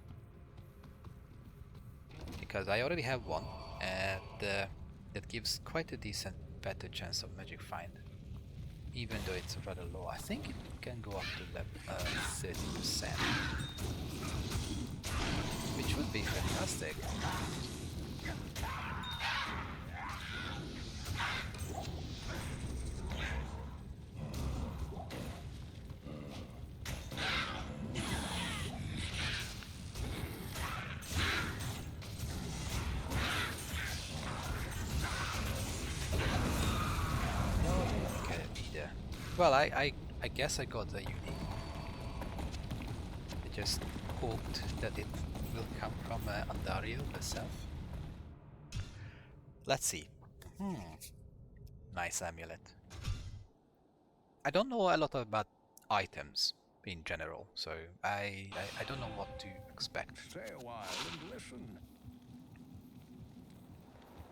Speaker 1: because I already have one, and that gives quite a decent better chance of magic find, even though it's rather low. I think it can go up to level 30%. Which would be fantastic. Well, I guess I got the unique. I just hoped that it will come from Andariel herself. Let's see. Nice amulet. I don't know a lot about items in general, so I don't know what to expect.
Speaker 4: Stay a while and listen.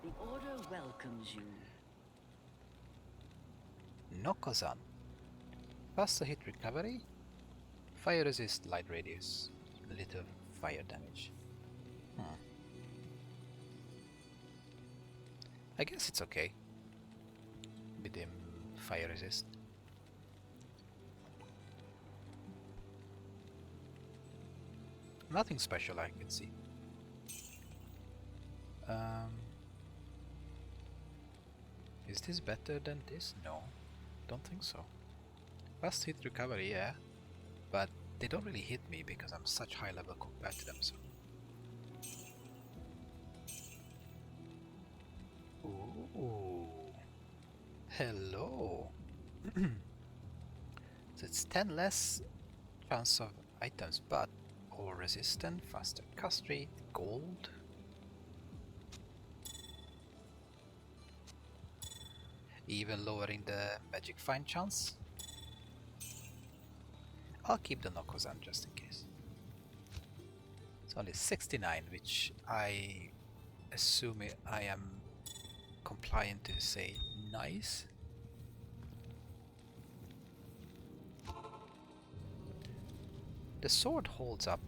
Speaker 6: The Order welcomes you.
Speaker 1: Nokozan. Faster hit recovery. Fire resist, light radius. Little fire damage. I guess it's okay. With the fire resist. Nothing special I can see. Is this better than this? No, don't think so. Fast hit recovery, yeah, but they don't really hit me because I'm such high level compared to them. So. Ooh, hello. So it's 10 less chance of items, but all resistant, faster cast rate, gold. Even lowering the magic find chance. I'll keep the Nokozan just in case. It's only 69, which I assume I am compliant to say nice. The sword holds up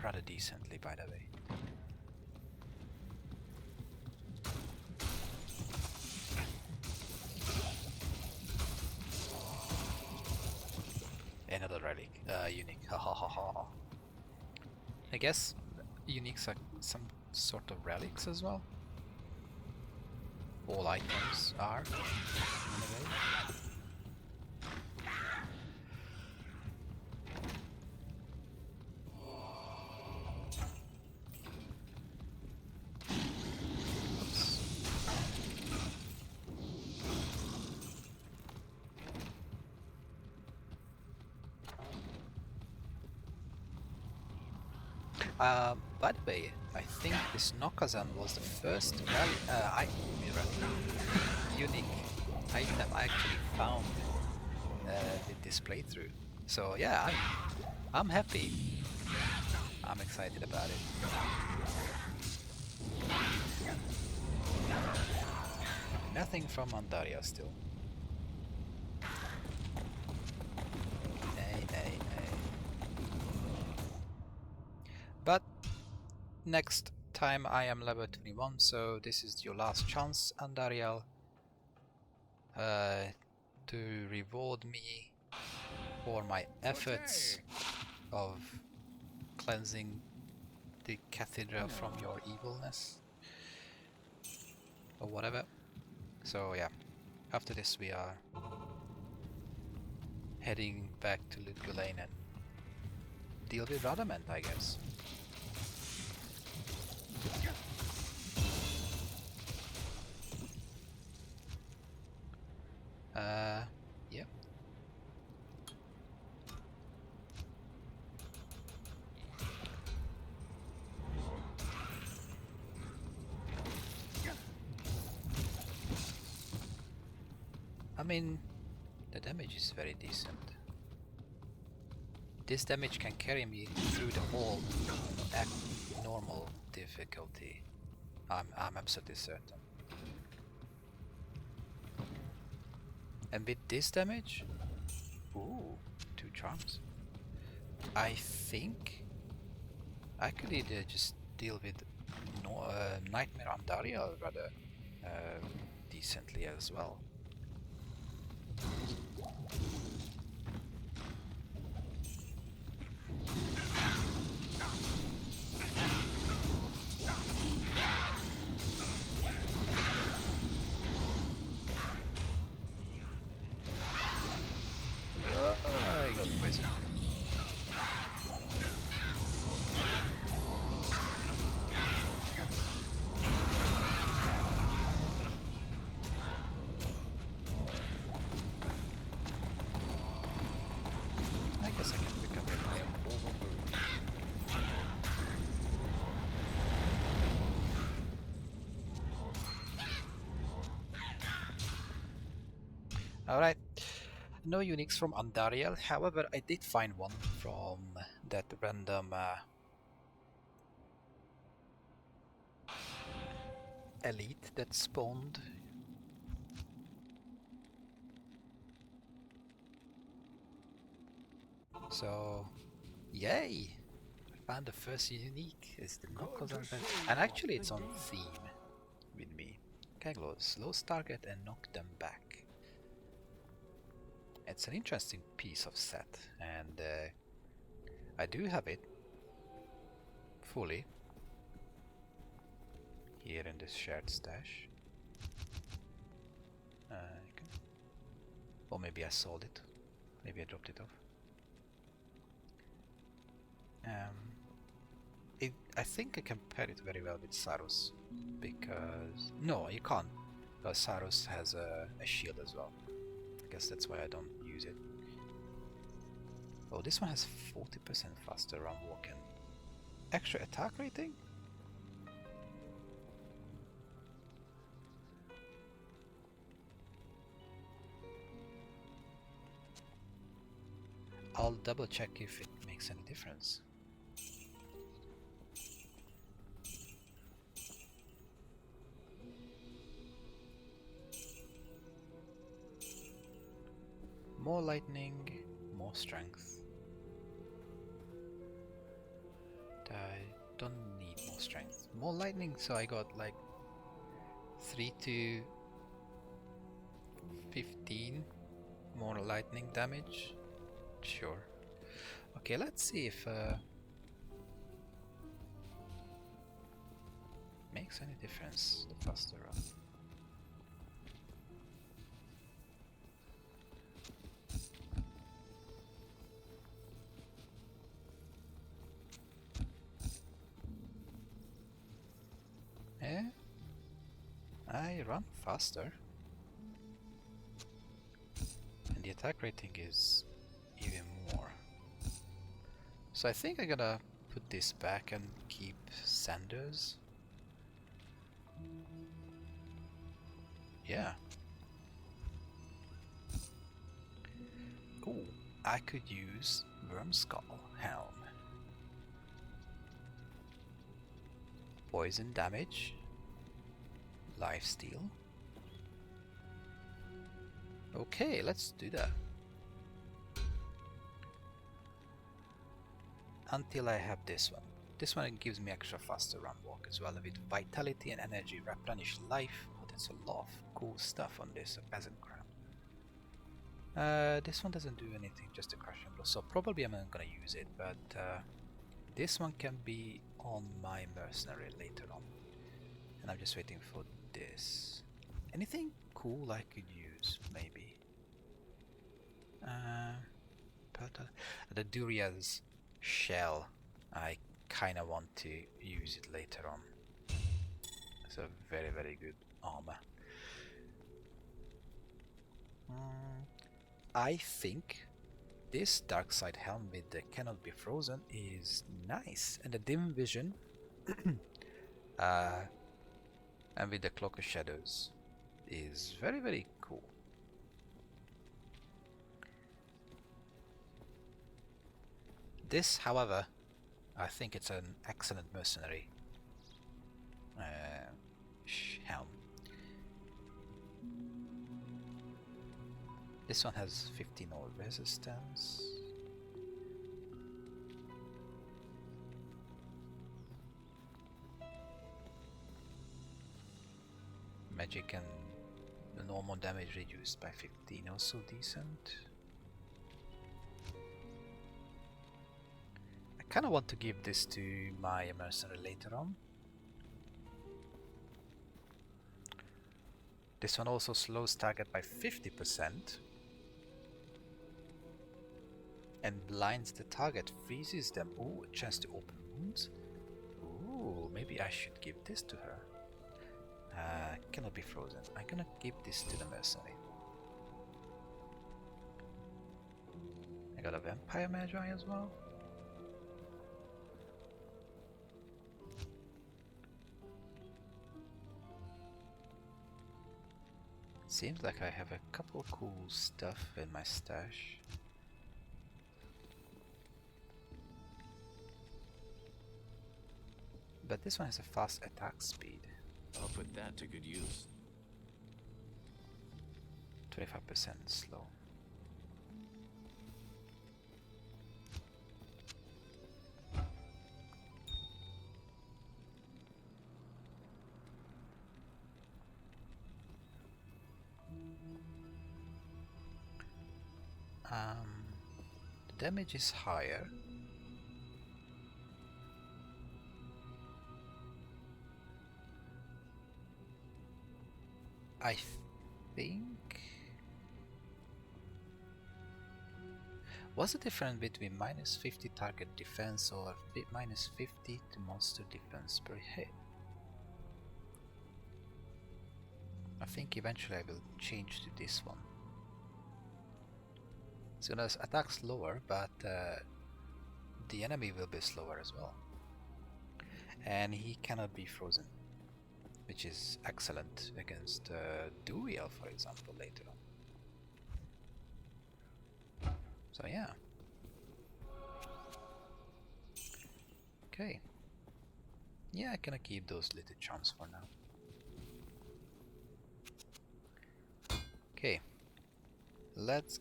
Speaker 1: rather decently, by the way. Another relic, unique. Ha ha ha ha. I guess uniques are some sort of relics as well. All items are, in a way. By the way, I think this Nokozan was the first unique item I actually found with this playthrough. So yeah, I'm happy. I'm excited about it. Nothing from Andaria still. Nay. But next time I am level 21, so this is your last chance, Andariel, to reward me for my efforts of cleansing the cathedral from your evilness, or whatever. So yeah, after this we are heading back to Ludgulain and deal with Radament, I guess. Yeah. I mean, the damage is very decent. This damage can carry me through the whole at normal difficulty. I'm absolutely certain. And with this damage, ooh, 2 charms. I think I could either just deal with Nightmare Andaria rather decently as well. Alright. No uniques from Andariel, however I did find one from that random elite that spawned. So, yay! I found the first unique. It's the Knuckles and actually it's on theme with me. Keglos, lose target and knock them back. It's an interesting piece of set, and I do have it fully here in this shared stash. Or maybe I sold it. Maybe I dropped it off. I think I can pair it very well with Saros, because no, you can't, because Saros has a shield as well. I guess that's why I don't use it. Oh, this one has 40% faster run walk and extra attack rating? I'll double check if it makes any difference. More lightning, more strength. I don't need more strength. More lightning, so I got like 3 to 15 more lightning damage. Sure. Okay, let's see if makes any difference, the faster run. Yeah, I run faster. And the attack rating is even more. So I think I'm gonna put this back and keep Sanders. Yeah. Ooh, I could use Wormskull Helm. Poison damage. Lifesteal. Okay, let's do that. Until I have this one. This one gives me extra faster run walk as well, with vitality and energy, replenish life. Oh, that's a lot of cool stuff on this peasant crown. This one doesn't do anything, just a crushing blow, so probably I'm not gonna use it, but this one can be on my mercenary later on. And I'm just waiting for this. Anything cool I could use, maybe? The Duria's shell, I kinda want to use it later on. It's a very, very good armor. I think this dark side helm with the cannot be frozen is nice, and the dim vision and with the cloak of shadows is very, very cool. This, however, I think it's an excellent mercenary helm. This one has 15 more resistance. Magic and the normal damage reduced by 15, also decent. I kinda want to give this to my mercenary later on. This one also slows target by 50% and blinds the target, freezes them. Ooh, a chance to open wounds. Ooh, maybe I should give this to her. Cannot be frozen. I'm gonna give this to the mercenary. I got a vampire magi as well. Seems like I have a couple cool stuff in my stash. But this one has a fast attack speed.
Speaker 10: I'll put that to good use.
Speaker 1: 25% slow. The damage is higher. I think. What's the difference between minus 50 target defense or minus 50 to monster defense per hit? I think eventually I will change to this one. It's gonna attack slower, but the enemy will be slower as well. And he cannot be frozen, which is excellent against Duriel, for example, later on. So yeah. Okay. Yeah, I can keep those little charms for now. Okay. Let's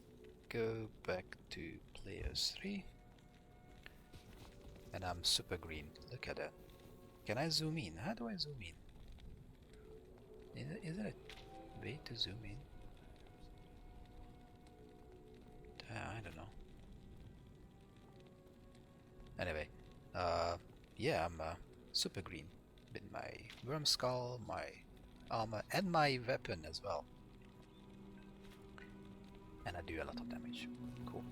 Speaker 1: go back to players 3. And I'm super green. Look at that. Can I zoom in? How do I zoom in? Is there a way to zoom in? I don't know. Anyway, yeah, I'm super green with my worm skull, my armor, and my weapon as well. And I do a lot of damage. Cool.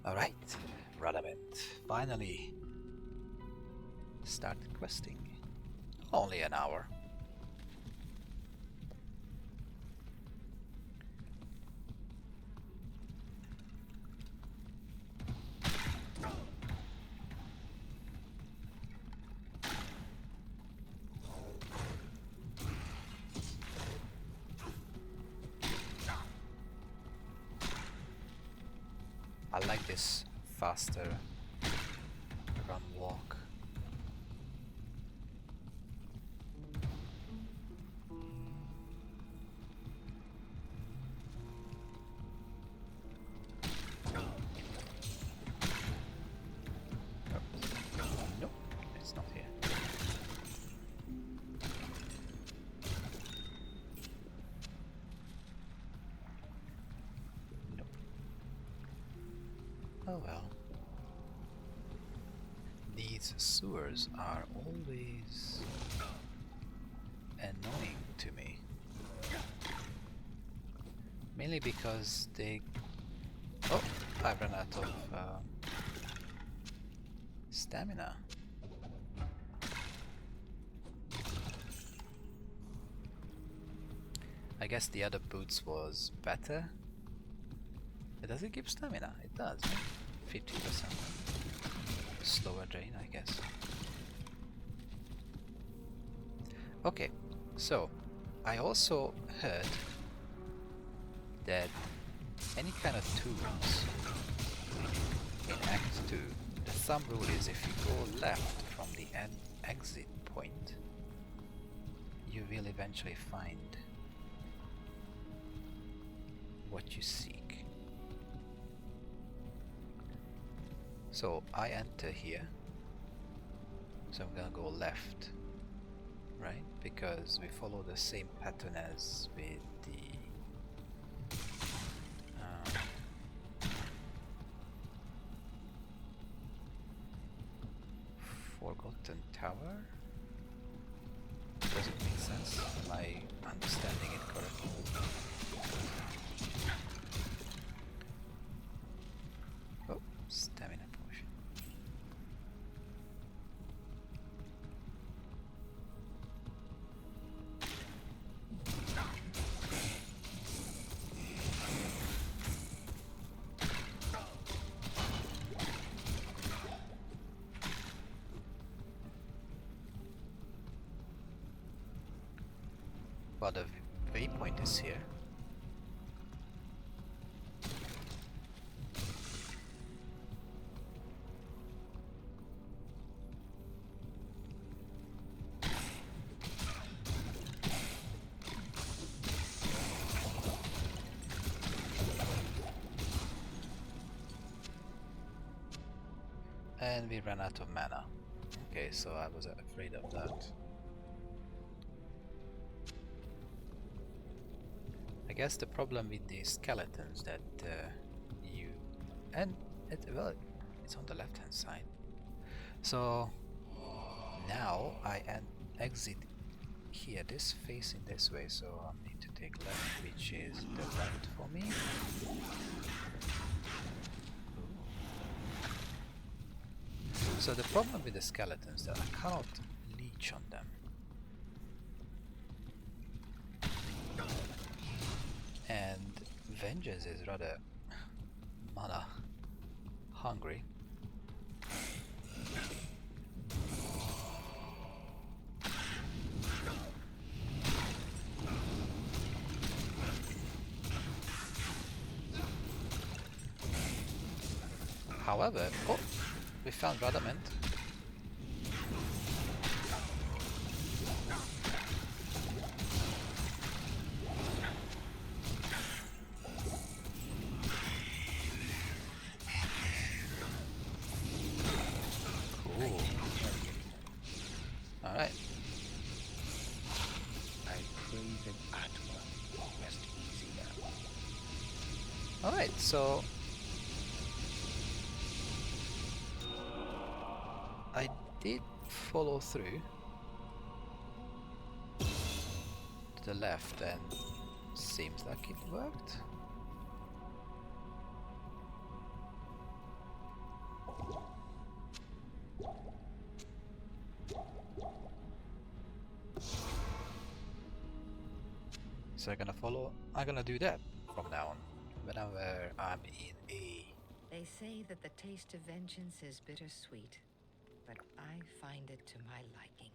Speaker 1: Alright, Radamant. Finally started questing. Only an hour. I like this faster run walk. Nope, it's not here. Nope. Oh well. These sewers are always annoying to me. Mainly because they... Oh, I've run out of stamina. I guess the other boots was better. But does it give stamina? It does, right? 50%. Slower drain, I guess. Okay, so I also heard that any kind of tools in Act 2, the thumb rule is if you go left from the exit point, you will eventually find what you seek. So I enter here, so I'm gonna go left, right? Because we follow the same pattern as with the Forgotten Tower. Does it make sense? Am I understanding it correctly? Oh, stamina potion. Well, the waypoint is here. And we ran out of mana. Okay, so I was afraid of that. I guess the problem with these skeletons that well, it's on the left hand side. So now I exit here, this facing this way, so I need to take left, which is the left for me. So the problem with the skeletons is that I cannot leech on them. And Vengeance is rather mana hungry. However, oh, we found Radament. Cool. Alright.
Speaker 3: I crave an Atma. Rest easy now.
Speaker 1: Alright, so I did follow through to the left and seems like it worked. So I'm gonna do that from now on, whenever I'm in a...
Speaker 9: They say that the taste of vengeance is bittersweet, but I find it to my liking.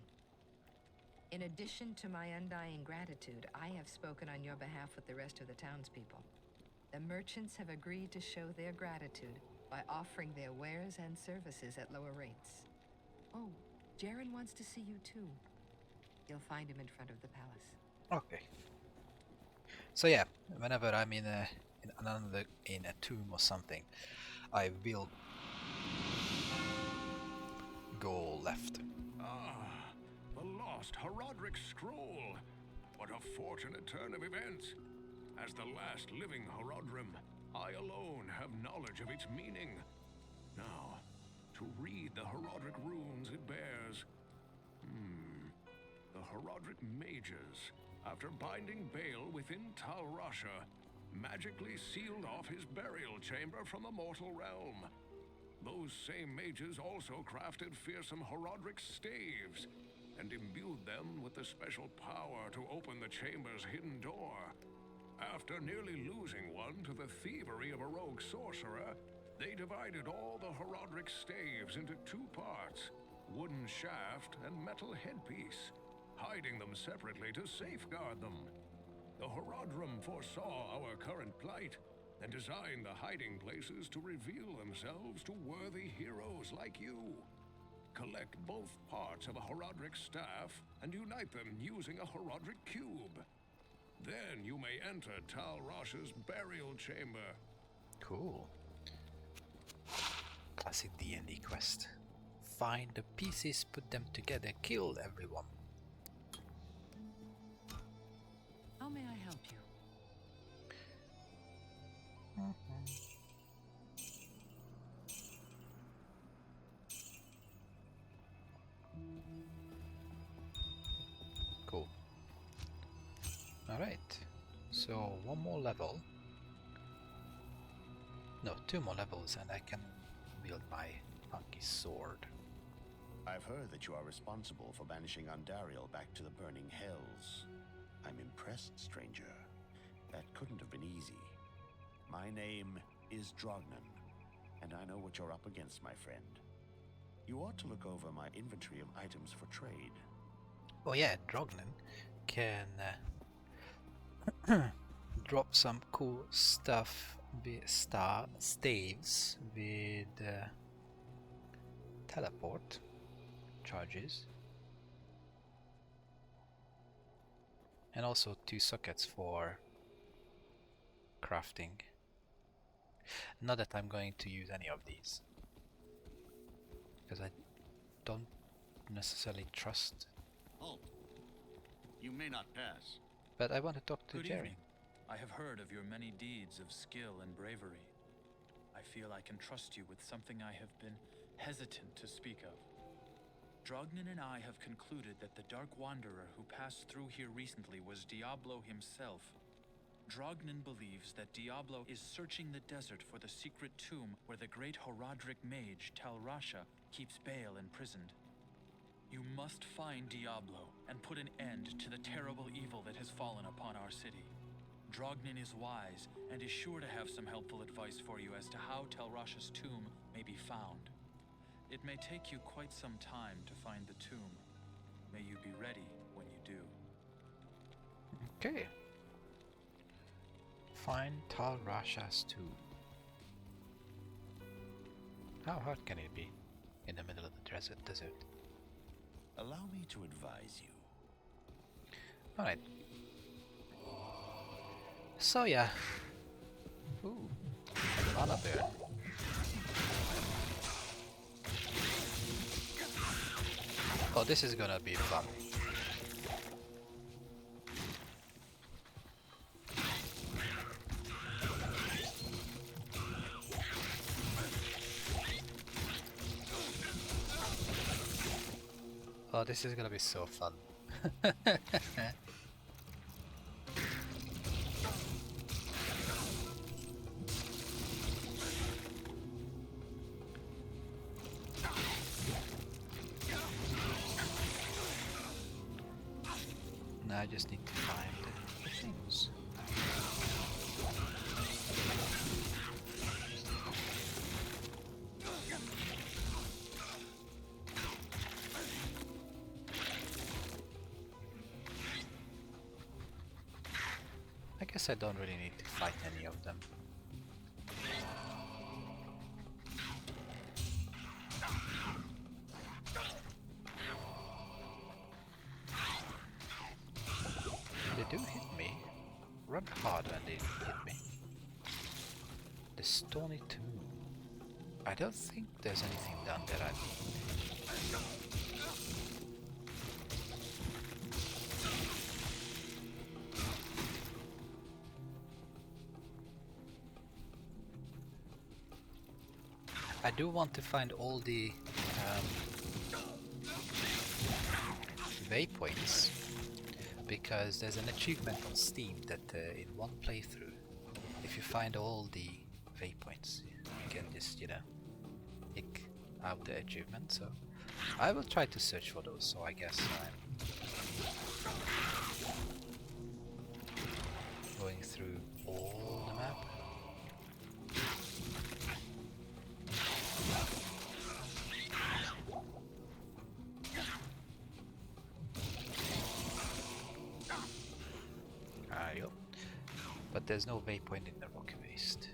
Speaker 9: In addition to my undying gratitude, I have spoken on your behalf with the rest of the townspeople. The merchants have agreed to show their gratitude by offering their wares and services at lower rates. Oh, Jaren wants to see you too. You'll find him in front of the palace.
Speaker 1: Okay. So yeah, whenever I'm in a tomb or something, I will go left.
Speaker 4: Ah, the lost Herodric scroll. What a fortunate turn of events. As the last living Herodrim, I alone have knowledge of its meaning. Now, to read the Herodric runes it bears. The Herodric mages, after binding Bale within Tal Rasha, magically sealed off his burial chamber from the mortal realm. Those same mages also crafted fearsome Herodric staves and imbued them with the special power to open the chamber's hidden door. After nearly losing one to the thievery of a rogue sorcerer, they divided all the Herodric staves into two parts, wooden shaft and metal headpiece, hiding them separately to safeguard them. The Herodrim foresaw our current plight and designed the hiding places to reveal themselves to worthy heroes like you. Collect both parts of a Herodric staff and unite them using a Herodric cube. Then you may enter Tal Rasha's burial chamber.
Speaker 1: Cool. Classic D&D quest. Find the pieces, put them together, kill everyone.
Speaker 8: How may I help you?
Speaker 1: Cool. Alright. So one more level. No, two more levels and I can wield my funky sword.
Speaker 12: I've heard that you are responsible for banishing Andariel back to the burning hells. I'm impressed, stranger. That couldn't have been easy. My name is Drognan, and I know what you're up against, my friend. You ought to look over my inventory of items for trade.
Speaker 1: Oh yeah, Drognan can drop some cool stuff with staves with teleport charges, and also 2 sockets for crafting. Not that I'm going to use any of these, because I don't necessarily trust.
Speaker 11: Halt. You may not pass.
Speaker 1: But I want to talk to
Speaker 7: Good
Speaker 1: Jerry.
Speaker 7: evening. I have heard of your many deeds of skill and bravery. I feel I can trust you with something I have been hesitant to speak of. Drognin and I have concluded that the Dark Wanderer who passed through here recently was Diablo himself. Drognin believes that Diablo is searching the desert for the secret tomb where the great Horadric mage Tal Rasha keeps Baal imprisoned. You must find Diablo and put an end to the terrible evil that has fallen upon our city. Drognin is wise and is sure to have some helpful advice for you as to how Tal Rasha's tomb may be found. It may take you quite some time to find the tomb. May you be ready when you do.
Speaker 1: Okay. Find Tal Rasha's tomb. How hard can it be in the middle of the desert?
Speaker 12: Allow me to advise you.
Speaker 1: Alright. So yeah. Ooh. Mana bear. Oh, this is gonna be fun. Oh, this is gonna be so fun. Now I just need to find the things. I guess I don't really need to fight any of them. They do hit me. Run hard when they hit me. The Stony Tomb. I don't think there's anything down there. I do want to find all the waypoints, because there's an achievement on Steam that in one playthrough, if you find all the waypoints, you can just, you know, pick out the achievement. So I will try to search for those, so I guess I'm going through all the map. But there's no waypoint in the rocky waste.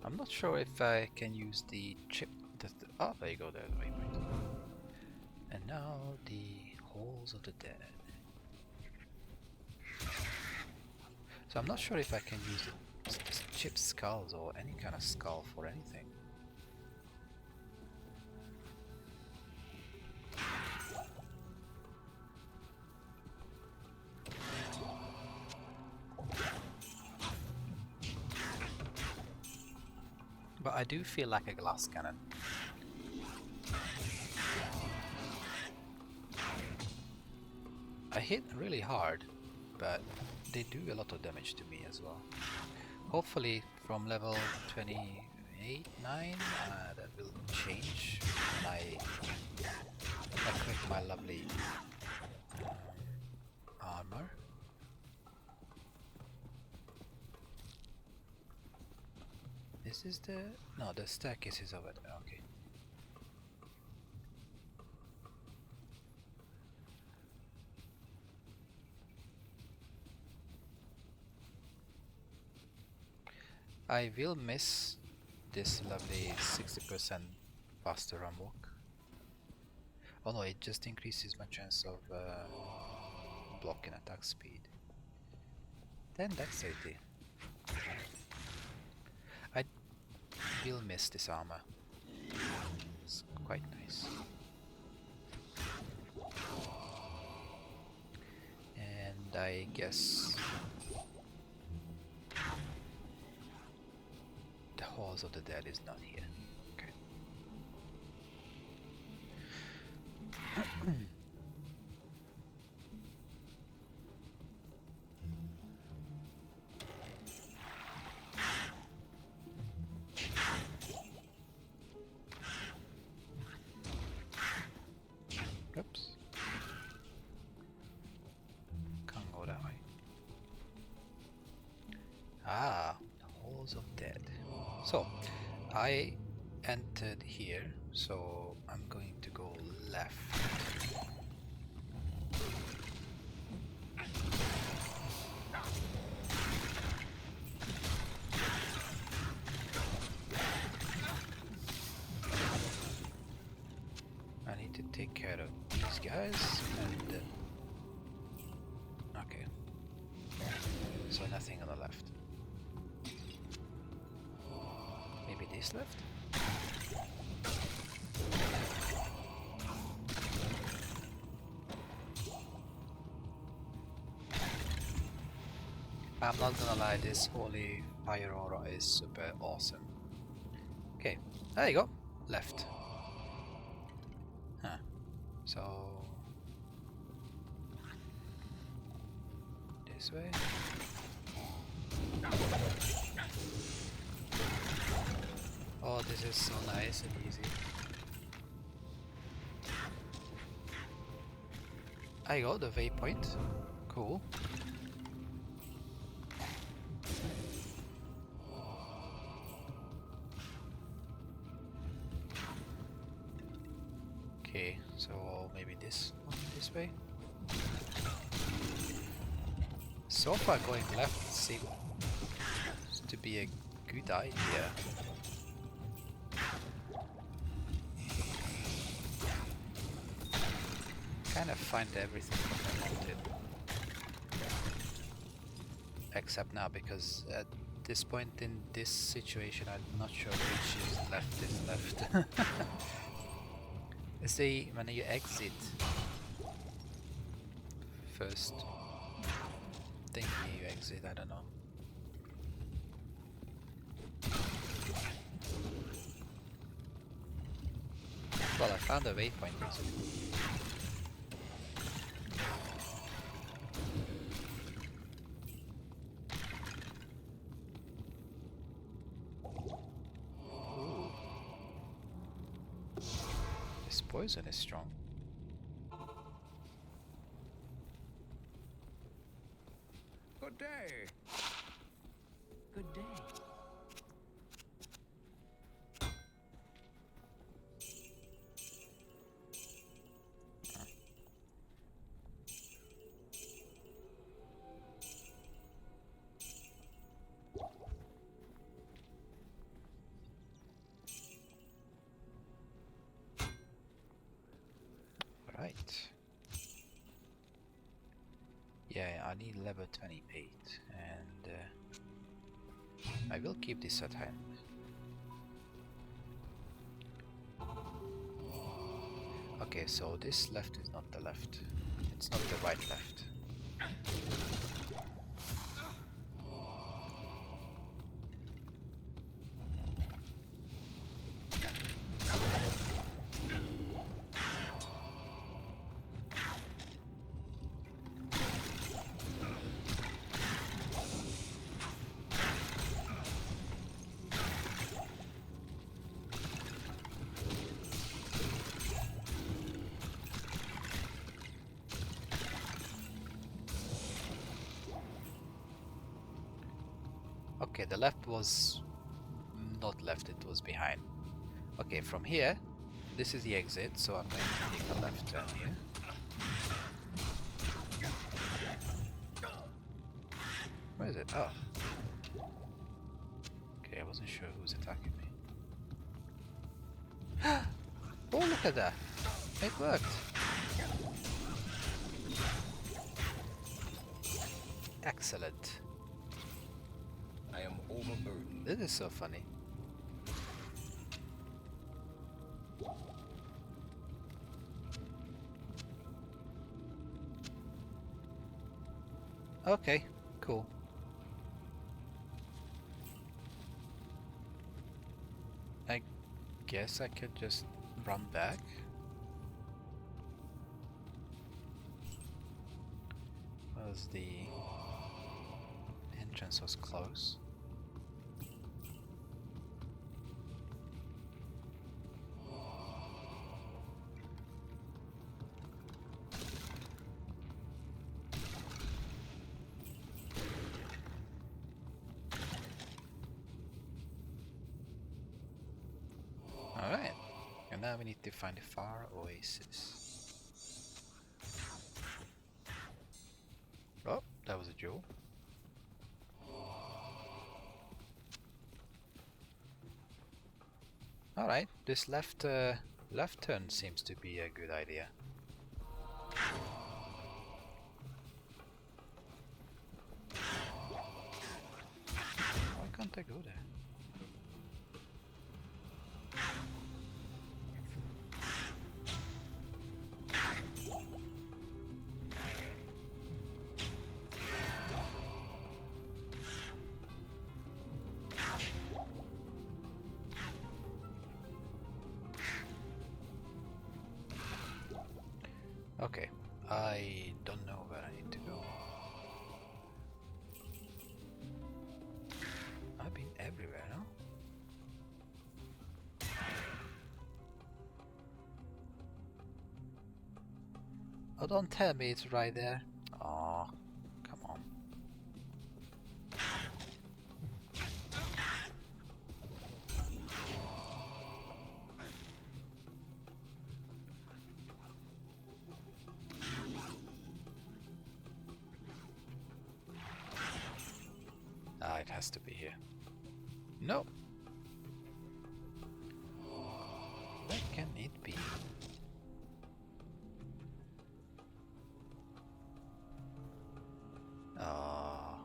Speaker 1: I'm not sure if I can use the chip. Oh, there you go, there's the waypoint. And now the halls of the dead. So I'm not sure if I can use the chip skulls or any kind of skull for anything. But I do feel like a glass cannon. I hit really hard, but they do a lot of damage to me as well. Hopefully from level 28, 9, that will change when I equip my lovely This is the... no, the staircase is over there, okay. I will miss this lovely 60% faster run walk. Oh no, it just increases my chance of blocking attack speed. Then dexterity. I will miss this armor. It's quite nice. And I guess the Halls of the Dead is not here. Okay. Oops. Can't go that way. Ah, the Halls of Dead. So, I entered here, so I'm going to go left. I need to take care of these guys and okay. So nothing on the left. Maybe this left? I'm not gonna lie, this holy fire aura is super awesome. Okay, there you go. Left. Huh. So this way. Oh, this is so nice and easy. I got the waypoint. Cool. Okay, so maybe this way. So far going left seems to be a good idea. Kind of find everything I wanted. Except now, because at this point in this situation I'm not sure which is left. See, when you exit first thing you exit, I don't know. Well, I found a waypoint basically. Ooh. This poison is strong.
Speaker 4: Good day.
Speaker 8: Good day.
Speaker 1: Right. Yeah, I need level 28 and I will keep this at hand. Okay, so this left is not the left. It's not the right left. Okay, the left was not left, it was behind. Okay, from here, this is the exit, so I'm going to take a left turn here. Where is it? Oh. Okay, I wasn't sure who was attacking me. Oh, look at that! It worked! Excellent.
Speaker 3: I am overburdened.
Speaker 1: This is so funny. Okay, cool. I guess I could just run back. Was the entrance was close. Alright, and now we need to find the far oasis. Oh, that was a jewel. Alright, this left turn seems to be a good idea. Why can't I go there? Okay, I don't know where I need to go. I've been everywhere, no? Oh, don't tell me it's right there. Oh, come on. Ah, it has to be here. No. Where can it be? Ah.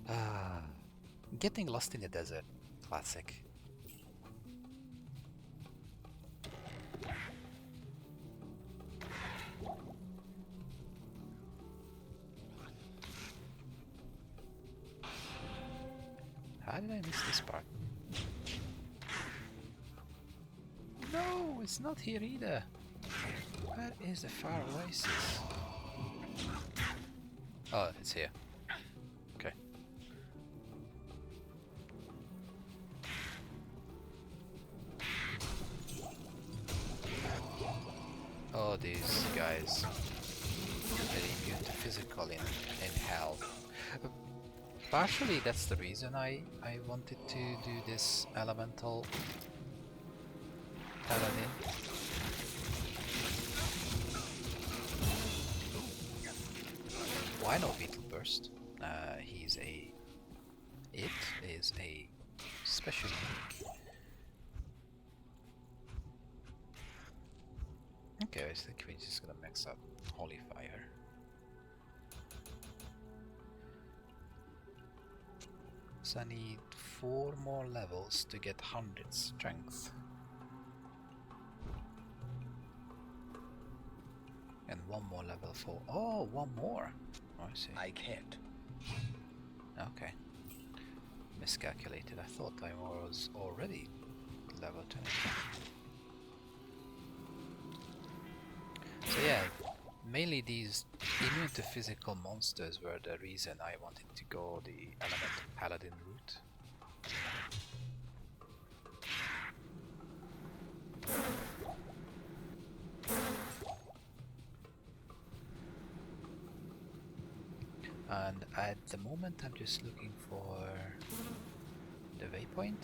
Speaker 1: Ah. Getting lost in the desert. Classic. How did I miss this part? No, it's not here either. Where is the far oasis? Oh, it's here. Okay. Oh, these guys. Very immune to physical in hell. Partially that's the reason I wanted to do this elemental Paladin. Why no Beetle Burst? It is a special unique. Okay, I think we're just gonna mix up Holy Fire. So I need 4 more levels to get 100 strength. And 1 more level for... Oh, 1 more! Oh, I see.
Speaker 3: I can't.
Speaker 1: Okay. Miscalculated. I thought I was already level 20. So yeah, mainly these immune to physical monsters were the reason I wanted to go the elemental paladin route. And at the moment I'm just looking for the waypoint.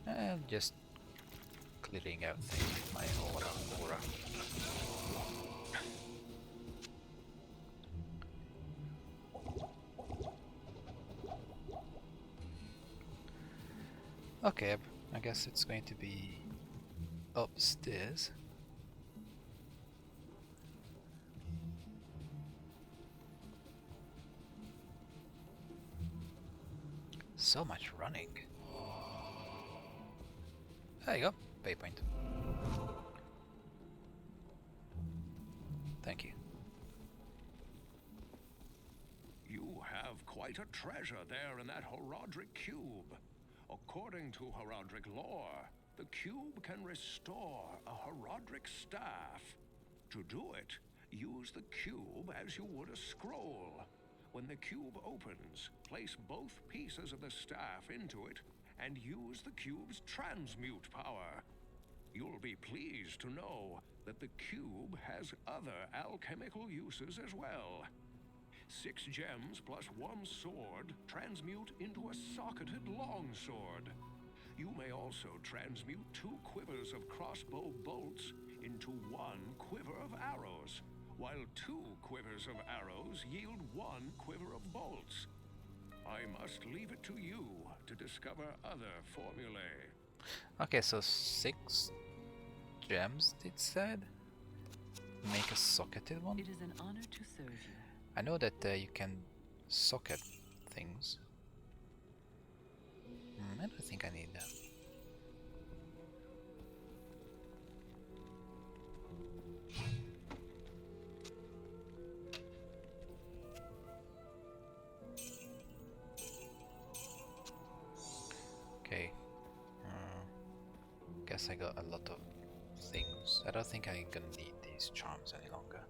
Speaker 1: And just clearing out things with my aura. Okay, I guess it's going to be upstairs. So much running. There you go, waypoint. Thank you.
Speaker 4: You have quite a treasure there in that Horadric cube. According to Horadric lore, the cube can restore a Horadric staff. To do it, use the cube as you would a scroll. When the cube opens, place both pieces of the staff into it and use the cube's transmute power. You'll be pleased to know that the cube has other alchemical uses as well. 6 gems plus 1 sword transmute into a socketed longsword. You may also transmute 2 quivers of crossbow bolts into 1 quiver of arrows, while 2 quivers of arrows yield 1 quiver of bolts. I must leave it to you to discover other formulae.
Speaker 1: Okay, so 6 gems, it said? Make a socketed one?
Speaker 8: It is an honor to serve you.
Speaker 1: I know that you can socket things. I don't think I need that. Okay. Guess I got a lot of things. I don't think I'm gonna need these charms any longer.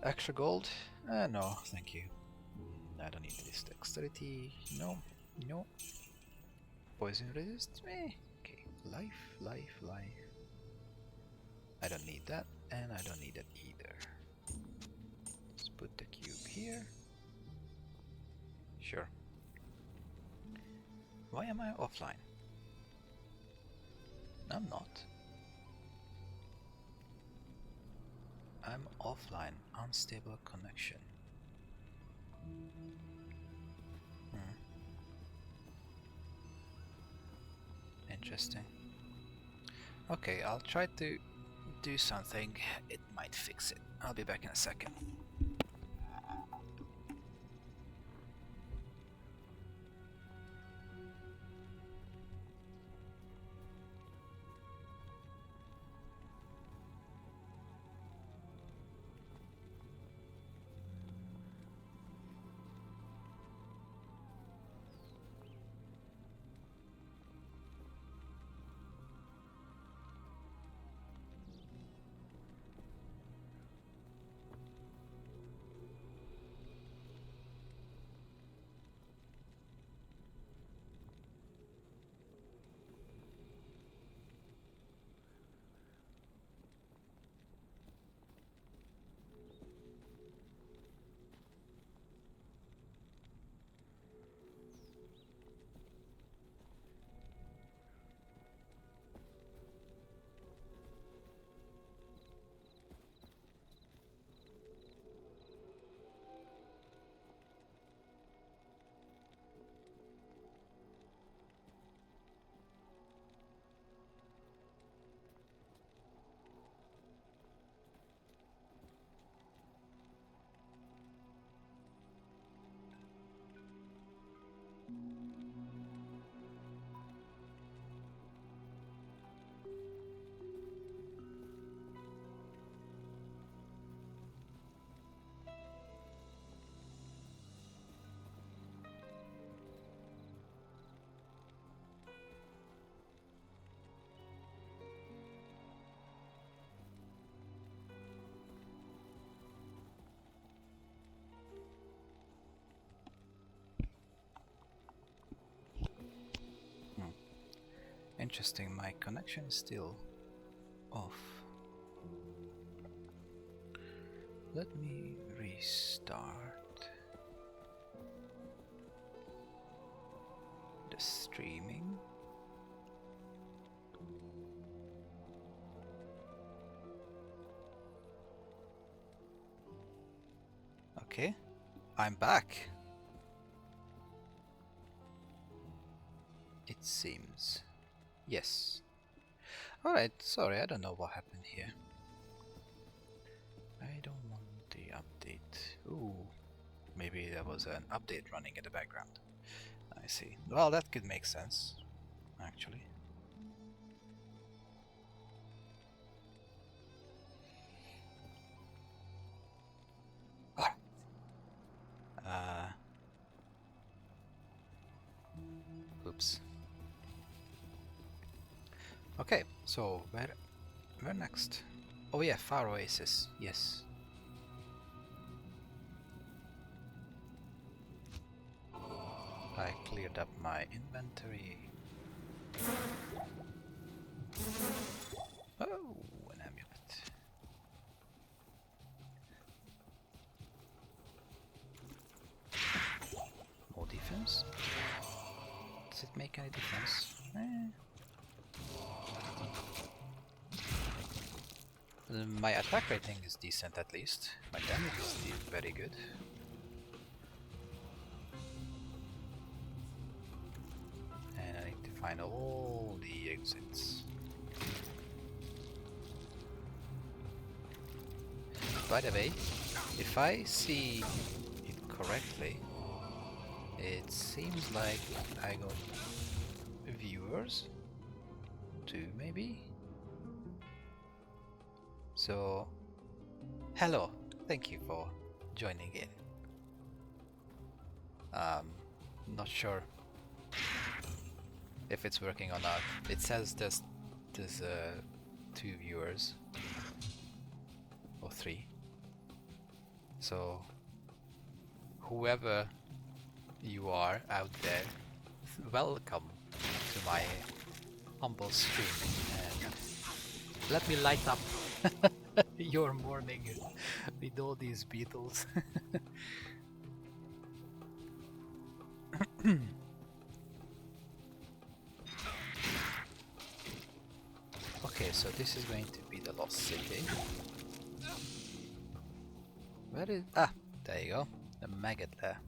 Speaker 1: Extra gold? No, thank you. I don't need this dexterity. No, no. Poison resist? Okay. Life. I don't need that, and I don't need that either. Let's put the cube here. Sure. Why am I offline? I'm not. I'm offline. Unstable connection. Interesting. Okay, I'll try to do something. It might fix it. I'll be back in a second. Interesting, my connection is still off. Let me restart the streaming. Okay, I'm back. It seems. Yes. Alright, sorry, I don't know what happened here. I don't want the update. Ooh, maybe there was an update running in the background. I see. Well, that could make sense, actually. Oops. Okay, so where next? Oh yeah, Far Oasis. Yes. I cleared up my inventory. Oh, an amulet. More defense? Does it make any difference? My attack rating is decent at least. My damage is very good. And I need to find all the exits. By the way, if I see it correctly, it seems like I got viewers, 2 maybe? So, hello, thank you for joining in. Not sure if it's working or not. It says there's 2 viewers, or 3. So, whoever you are out there, welcome to my humble stream, and let me light up your morning with all these beetles. Okay, so this is going to be the Lost City. Where is... Ah, there you go. The maggot there.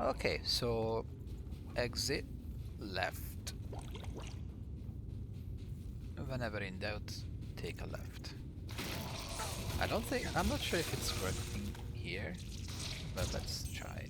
Speaker 1: Okay, so exit left. Whenever in doubt, take a left. I'm not sure if it's working here, but let's try.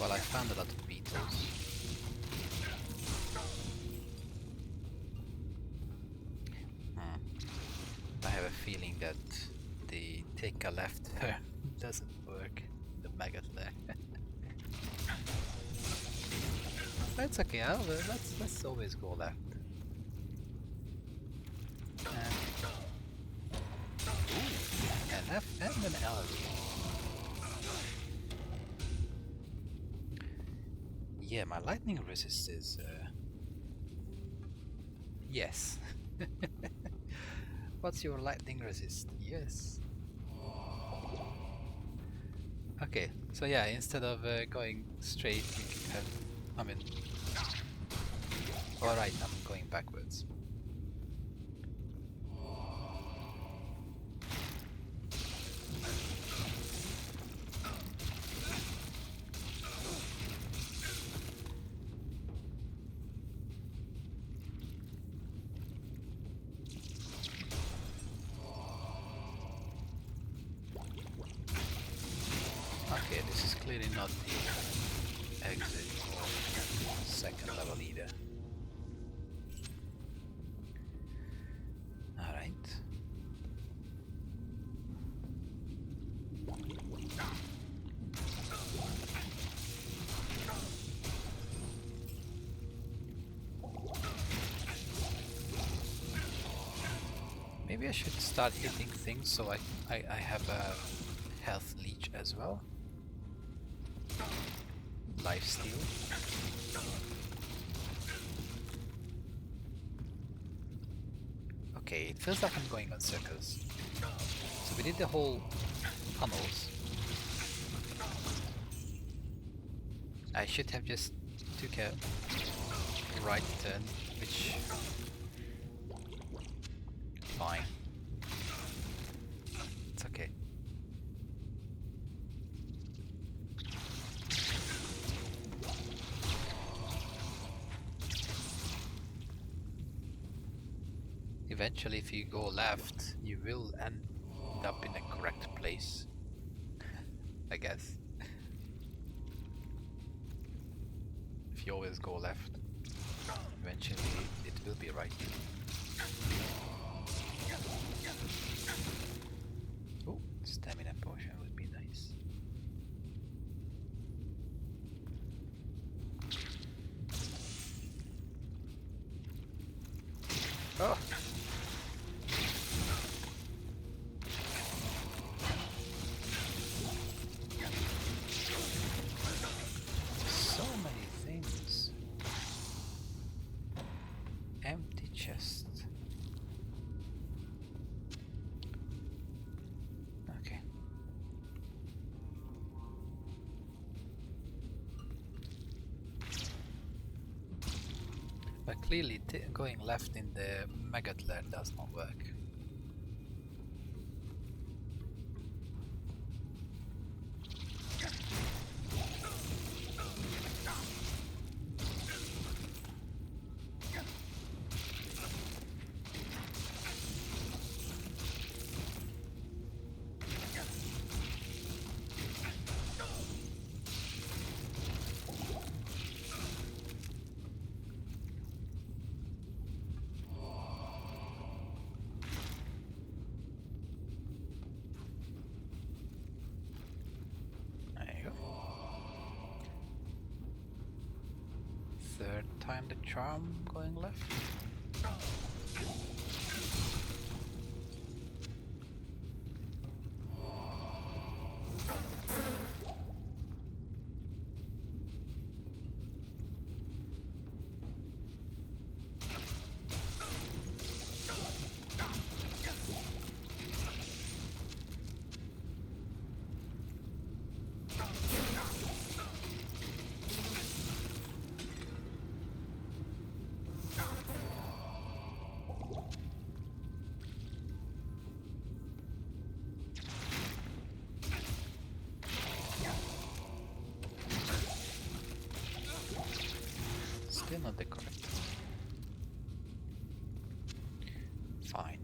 Speaker 1: Well, I found a lot of beetles. I have a feeling that the take a left doesn't work. The maggot there. That's okay. Let's always go left. An F and an L. Yeah, my lightning resist is yes. What's your lightning resist? Yes. Okay, so yeah, instead of going straight, you can have... I mean... Alright, I'm going backwards. Okay, this is clearly not the exit or second level either. Alright. Maybe I should start hitting things so I have a health leech as well. Lifesteal. Okay, it feels like I'm going on circles. So we did the whole tunnels. I should have just took a right turn, which... fine. It's okay. Eventually, if you go left, you will end up in the correct place, I guess. If you always go left, eventually it will be right. Oh, stamina potion would be nice. Oh! So many things. Empty chest. Okay. But clearly going left in the maggot lair does not work. Third time the charm going left. Still not the correct. Fine.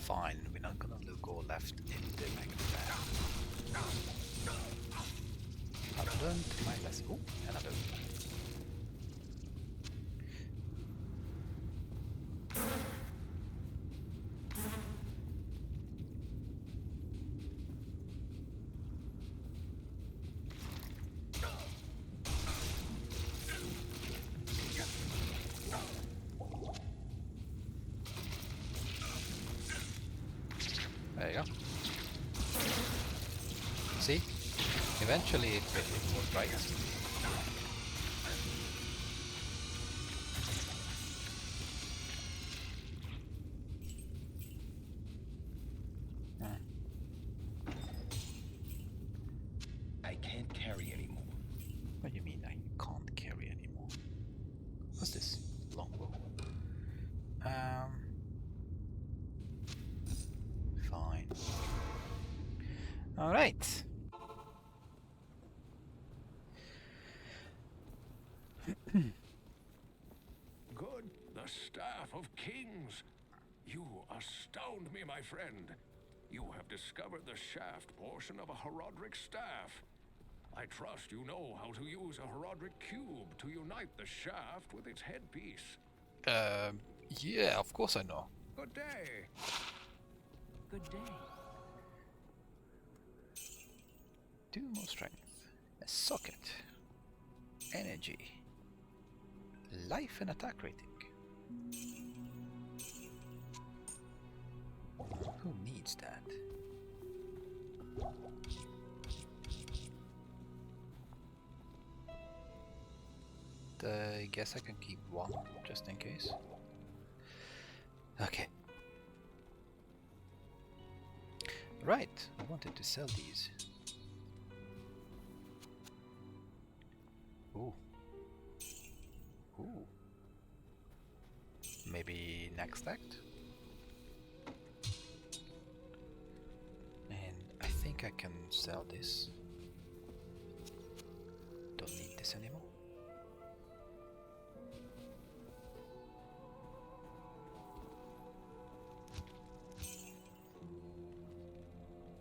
Speaker 1: Fine, we're not gonna go left in the magnet lair. I've learned my lesson. Oh, another. There you go. See? Eventually it was right.
Speaker 4: I can't carry anymore.
Speaker 1: What do you mean I can't carry anymore? What's this? Longbow. Fine. Alright.
Speaker 4: Good, the Staff of Kings. You astound me, my friend. You have discovered the shaft portion of a Herodric staff. I trust you know how to use a Herodric cube to unite the shaft with its headpiece.
Speaker 1: Yeah, of course I know.
Speaker 4: Good day.
Speaker 8: good day.
Speaker 1: 2 more strength. A socket. Energy. Life and attack rating. Who needs that? I guess I can keep 1 just in case. Okay. Right, I wanted to sell these. Ooh. Ooh. Maybe next act? And I think I can sell this. Don't need this anymore.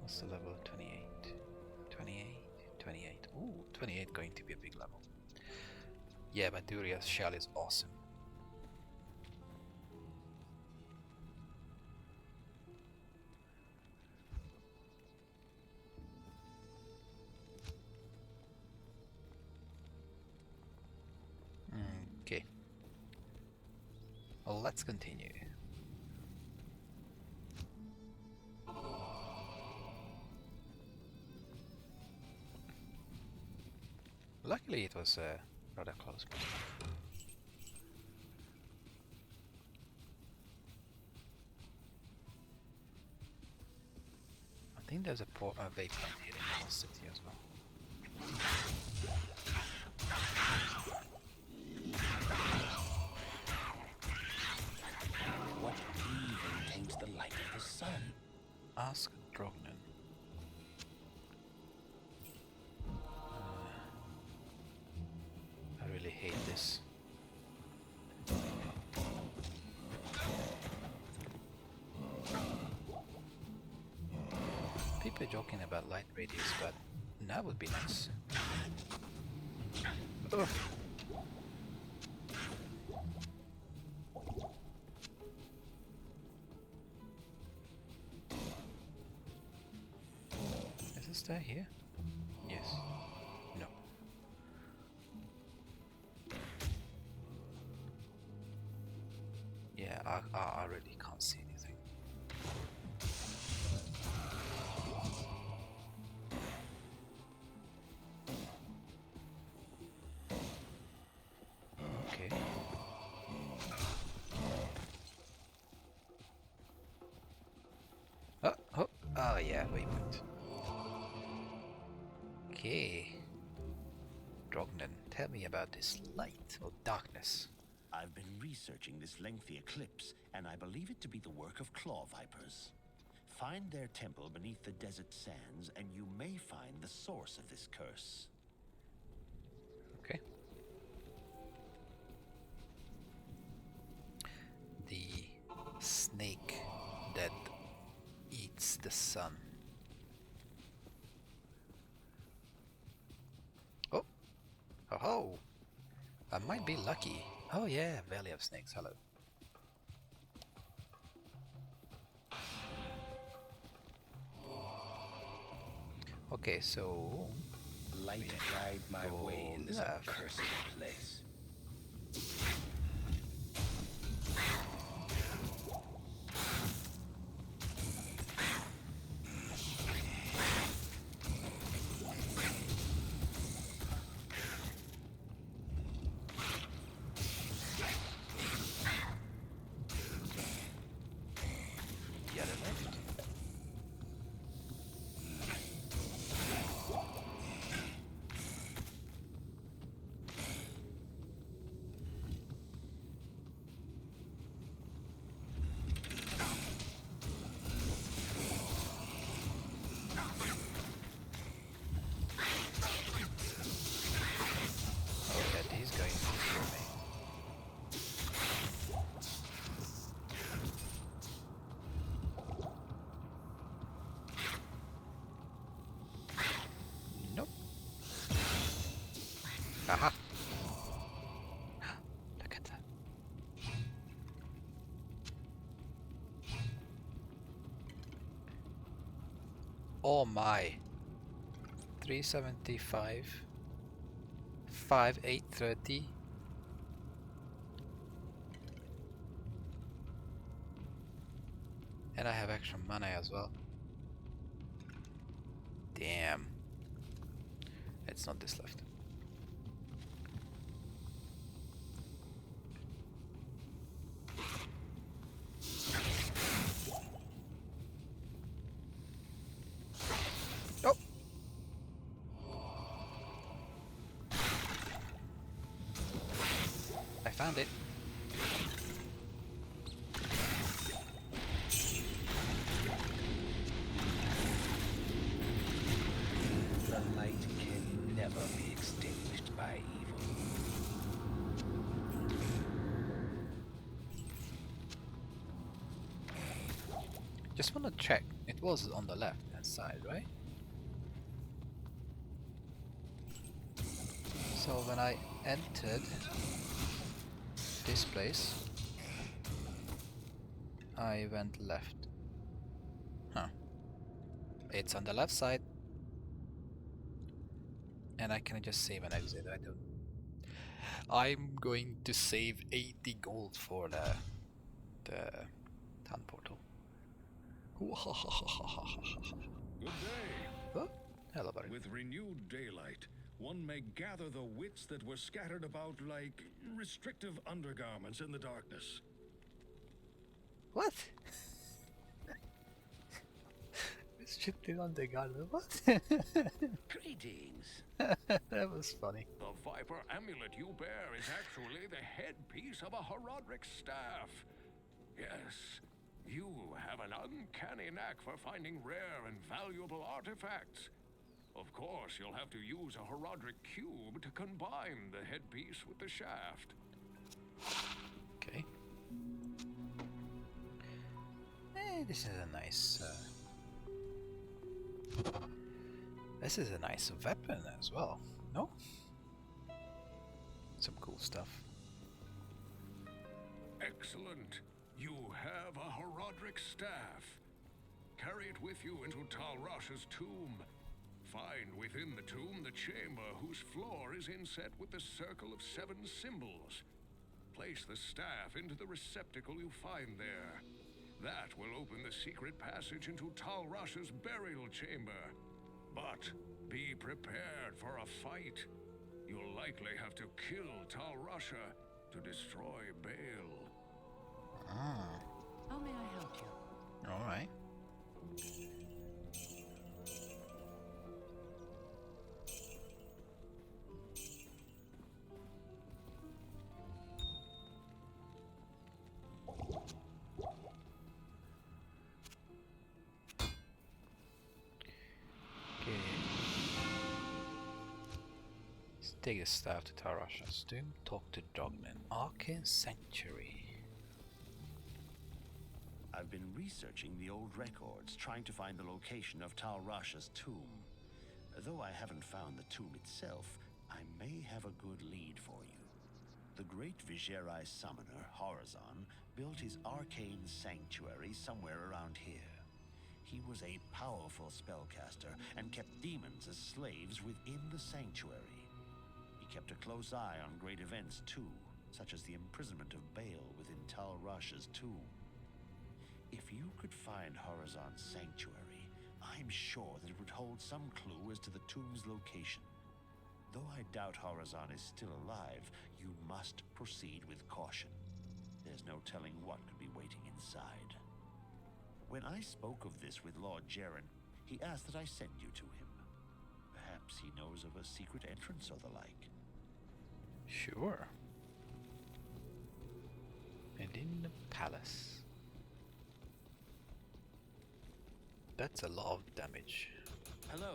Speaker 1: What's the level? 28. 28. 28. Ooh, 28 going to be a big level. Yeah, but Duria's shell is awesome. Okay. Well, let's continue. Luckily it was rather close. I think there's a vape plant here in the city as well.
Speaker 12: What even taints the light of the sun?
Speaker 1: Ask Drognen. I really hate this. People are joking about light radius, but that would be nice. Ugh. Is this there here? Yes. No. Yeah, I really can't see anything. Okay. Oh yeah, waypoint. Okay. Drognen, tell me about this light or darkness.
Speaker 12: I've been researching this lengthy eclipse, and I believe it to be the work of claw vipers. Find their temple beneath the desert sands, and you may find the source of this curse.
Speaker 1: Okay. The snake that eats the sun. Oh! Oh! I might be lucky. Oh yeah, Valley of Snakes, hello. Okay, so...
Speaker 3: Light guide my way in this accursed place.
Speaker 1: The other left. Okay, he's going to kill me. Nope. Aha! Look at that. Oh my. 375. 5830. And I have extra money as well. Damn. It's not this left. Oh! I found it.
Speaker 3: The light can never be extinguished by evil.
Speaker 1: Just wanna check. It was on the left hand side, right? So when I entered this place, I went left. Huh. It's on the left side. And I can just save and exit. I'm going to save 80 gold for the town portal.
Speaker 5: Good day.
Speaker 1: Oh, hello, buddy.
Speaker 5: With renewed daylight, one may gather the wits that were scattered about like restrictive undergarments in the darkness.
Speaker 1: What? Restricted on the garden. What?
Speaker 11: Greetings.
Speaker 1: That was funny.
Speaker 4: The Viper amulet you bear is actually the headpiece of a Herodric staff. Yes, you have an uncanny knack for finding rare and valuable artifacts. Of course, you'll have to use a Herodric cube to combine the headpiece with the shaft.
Speaker 1: Okay. This is a nice... This is a nice weapon as well, no? Some cool stuff.
Speaker 4: Excellent. You have a Herodric staff. Carry it with you into Talrash's tomb. Find within the tomb the chamber whose floor is inset with the circle of 7 symbols. Place the staff into the receptacle you find there. That will open the secret passage into Talrash's burial chamber. But be prepared for a fight. You'll likely have to kill Talrasha to destroy Baal.
Speaker 1: Ah.
Speaker 8: How may I help you?
Speaker 1: Alright. Take the staff to Tarasha's tomb, talk to Dogman. Arcane Sanctuary.
Speaker 12: I've been researching the old records, trying to find the location of Talrasha's tomb. Though I haven't found the tomb itself, I may have a good lead for you. The great Vigerai summoner, Horizon, built his arcane sanctuary somewhere around here. He was a powerful spellcaster and kept demons as slaves within the sanctuary. He kept a close eye on great events too, such as the imprisonment of Baal within Talrasha's tomb. If you could find Horizon's sanctuary, I'm sure that it would hold some clue as to the tomb's location. Though I doubt Horizon is still alive, you must proceed with caution. There's no telling what could be waiting inside. When I spoke of this with Lord Jaren, he asked that I send you to him. Perhaps he knows of a secret entrance or the like.
Speaker 1: Sure. And in the palace. That's a lot of damage.
Speaker 7: Hello.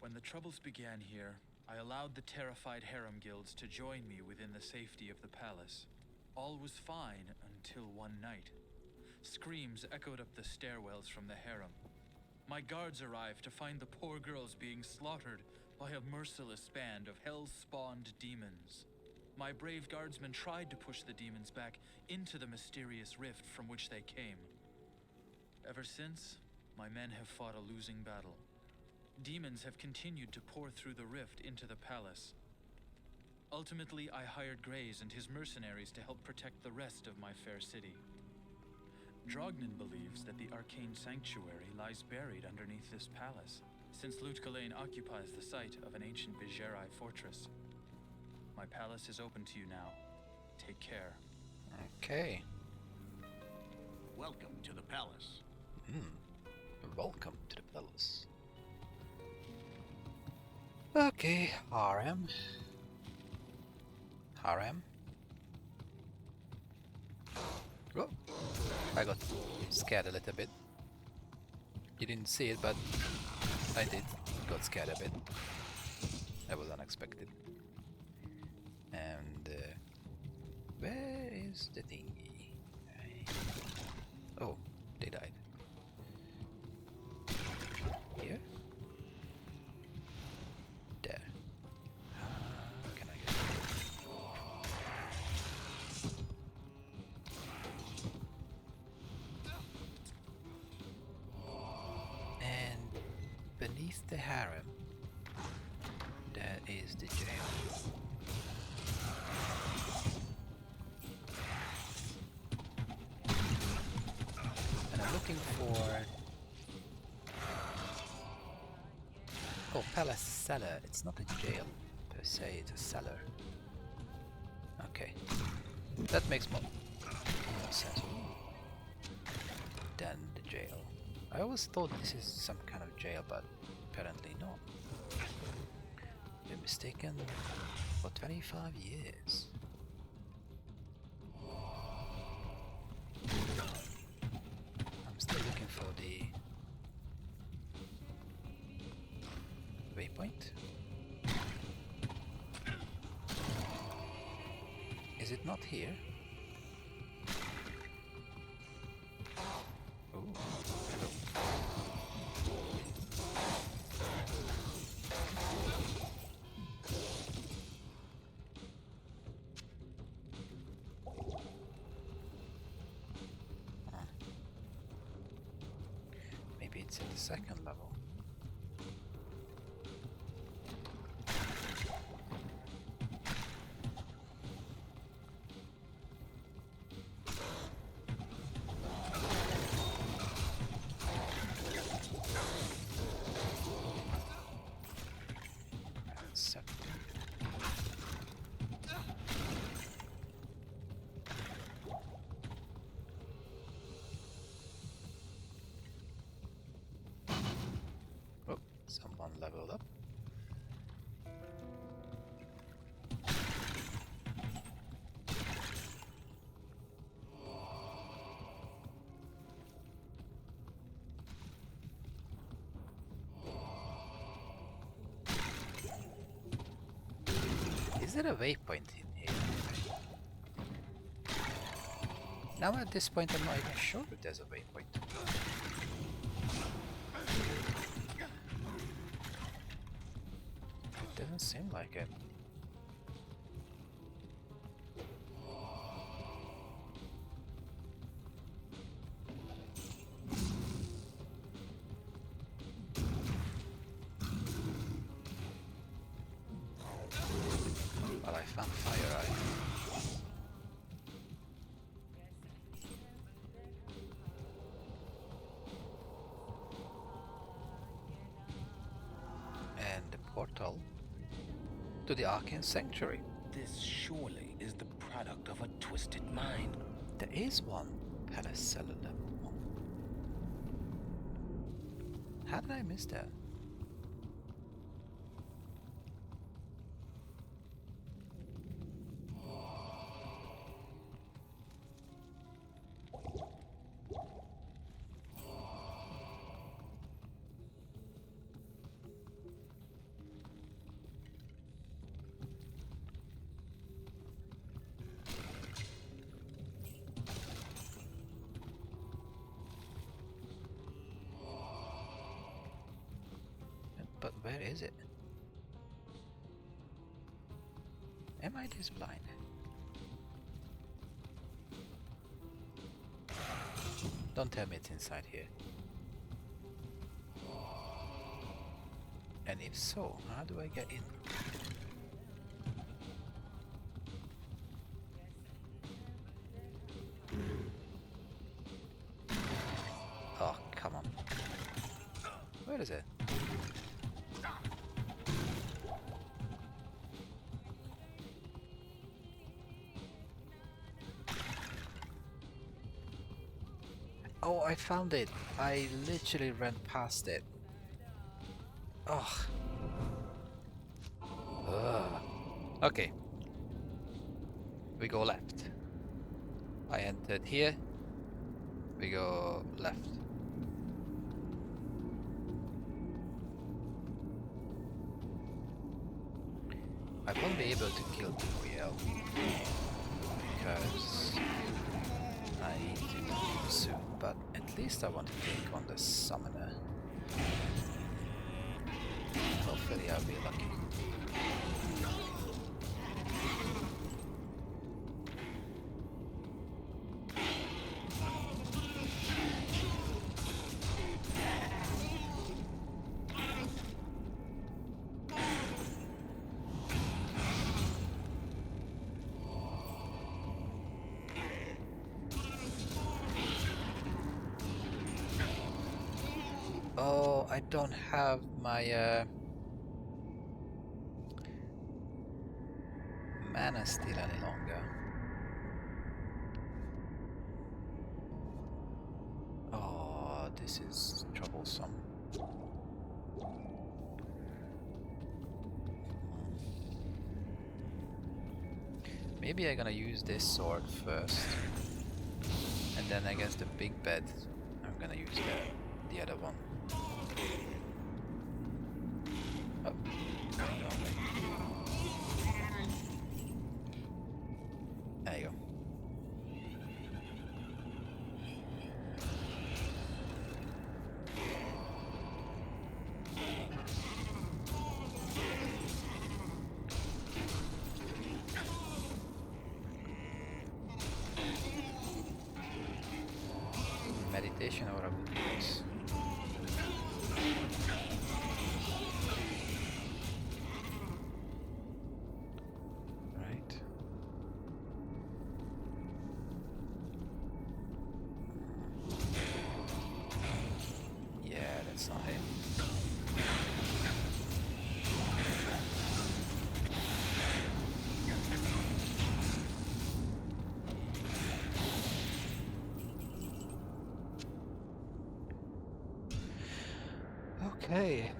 Speaker 7: When the troubles began here, I allowed the terrified harem guilds to join me within the safety of the palace. All was fine until one night. Screams echoed up the stairwells from the harem. My guards arrived to find the poor girls being slaughtered by a merciless band of hell-spawned demons. My brave guardsmen tried to push the demons back into the mysterious rift from which they came. Ever since, my men have fought a losing battle. Demons have continued to pour through the rift into the palace. Ultimately, I hired Graze and his mercenaries to help protect the rest of my fair city. Drognan believes that the arcane sanctuary lies buried underneath this palace, since Lutgalain occupies the site of an ancient Vigerai fortress. My palace is open to you now. Take care.
Speaker 1: Okay.
Speaker 11: Welcome to the palace.
Speaker 1: Welcome to the palace. Okay, harem. Harem. Oh, I got scared a little bit. You didn't see it, but I did. Got scared a bit. That was unexpected. And where is the thingy? Oh, they died. Here? There. Can I get it? And beneath the harem, there is the jail. And I'm looking for... Oh, palace cellar. It's not a jail per se, it's a cellar. Okay. That makes more sense than the jail. I always thought this is some kind of jail, but apparently not. Been mistaken for 25 years. I'm still looking for the waypoint. Is it not here? Oh, hello. Maybe it's in the second level. Oh, someone leveled up. Is there a waypoint in here? Now at this point I'm not even sure if there's a waypoint. It doesn't seem like it. Well, I found Fire Eye. And the portal to the Arcane Sanctuary.
Speaker 13: This surely is the product of a twisted mind.
Speaker 1: There is one Palace Cellar level 1. How did I miss that? But where is it? Am I this blind? Don't tell me it's inside here. And if so, how do I get in? Oh, come on. Where is it? Oh, I found it. I literally ran past it. Ugh. Ugh. Okay. We go left. I entered here. We go left. I won't be able to kill Uriel because I need to leave soon, but at least I want to take on the summoner. Hopefully I'll be lucky. Oh, I don't have my mana steel any longer. Oh, this is troublesome. Maybe I'm gonna use this sword first, and then I guess the big bed I'm gonna use the other one. Oh, going wrong way. There you go. Meditation or a good voice. Right. Yeah, that's not him. Okay.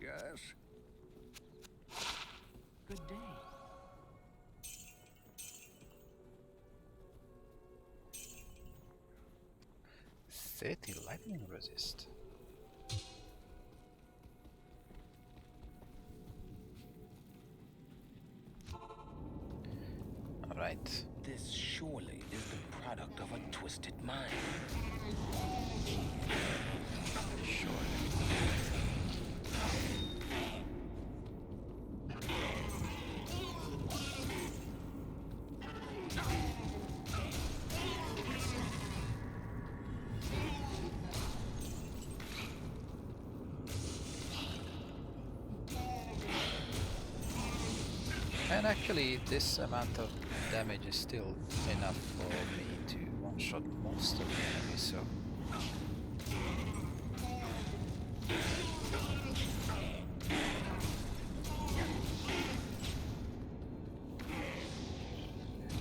Speaker 4: Yes?
Speaker 8: Good day.
Speaker 1: City lightning resist. Alright.
Speaker 13: This surely is the product of a twisted mind.
Speaker 1: Sure. And actually, this amount of damage is still enough for me to one-shot most of the enemies, so...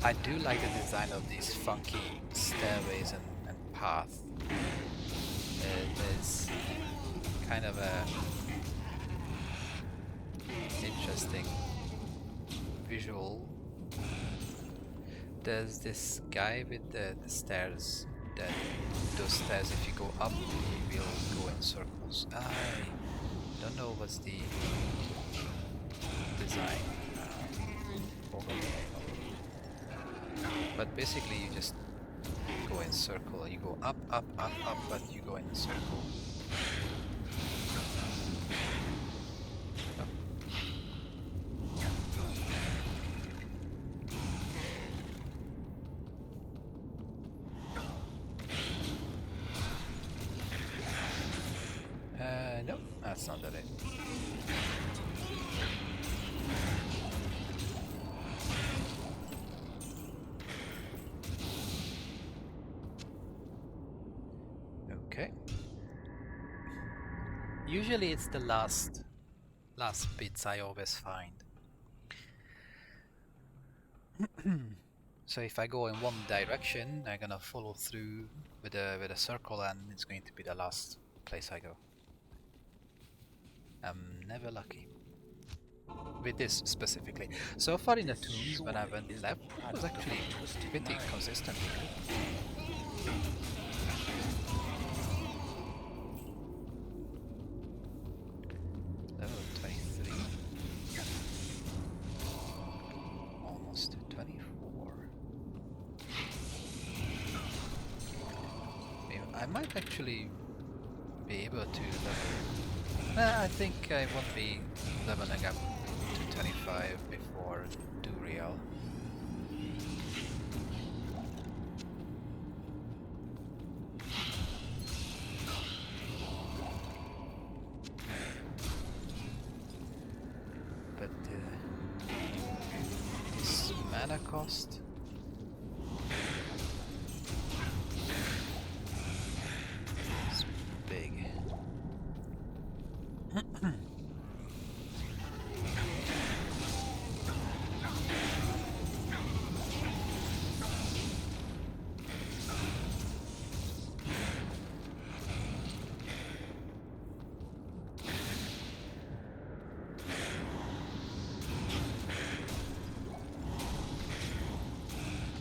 Speaker 1: I do like the design of these funky stairways and paths. There's kind of a interesting visual. There's this guy with the stairs that those stairs, if you go up, you will go in circles. I don't know what's the design. Forgot the name of it. But basically you just go in circle. You go up, up, up, up, but you go in a circle. That's not it. Okay. Usually it's the last bits I always find. So if I go in one direction, I'm gonna follow through with a circle, and it's going to be the last place I go. I'm never lucky. With this specifically. So far in the tombs, when I went left, it was actually pretty consistent. Level 23. Almost 24. I might actually be able to level. I think I won't be leveling up to 25 before Duriel. But this mana cost. It's big.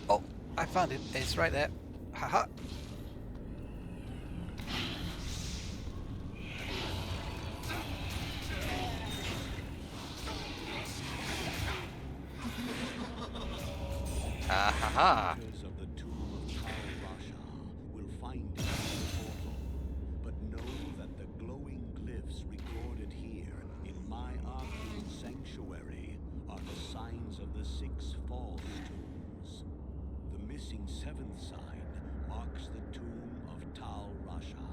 Speaker 1: Oh, I found it. It's right there. Haha. Ha ha ha.
Speaker 3: Of the tomb of Tal Rasha will find it in the portal, but know that the glowing glyphs recorded here in my arcane sanctuary are the signs of the 6 false tombs. The missing 7th sign marks the tomb of Tal Rasha.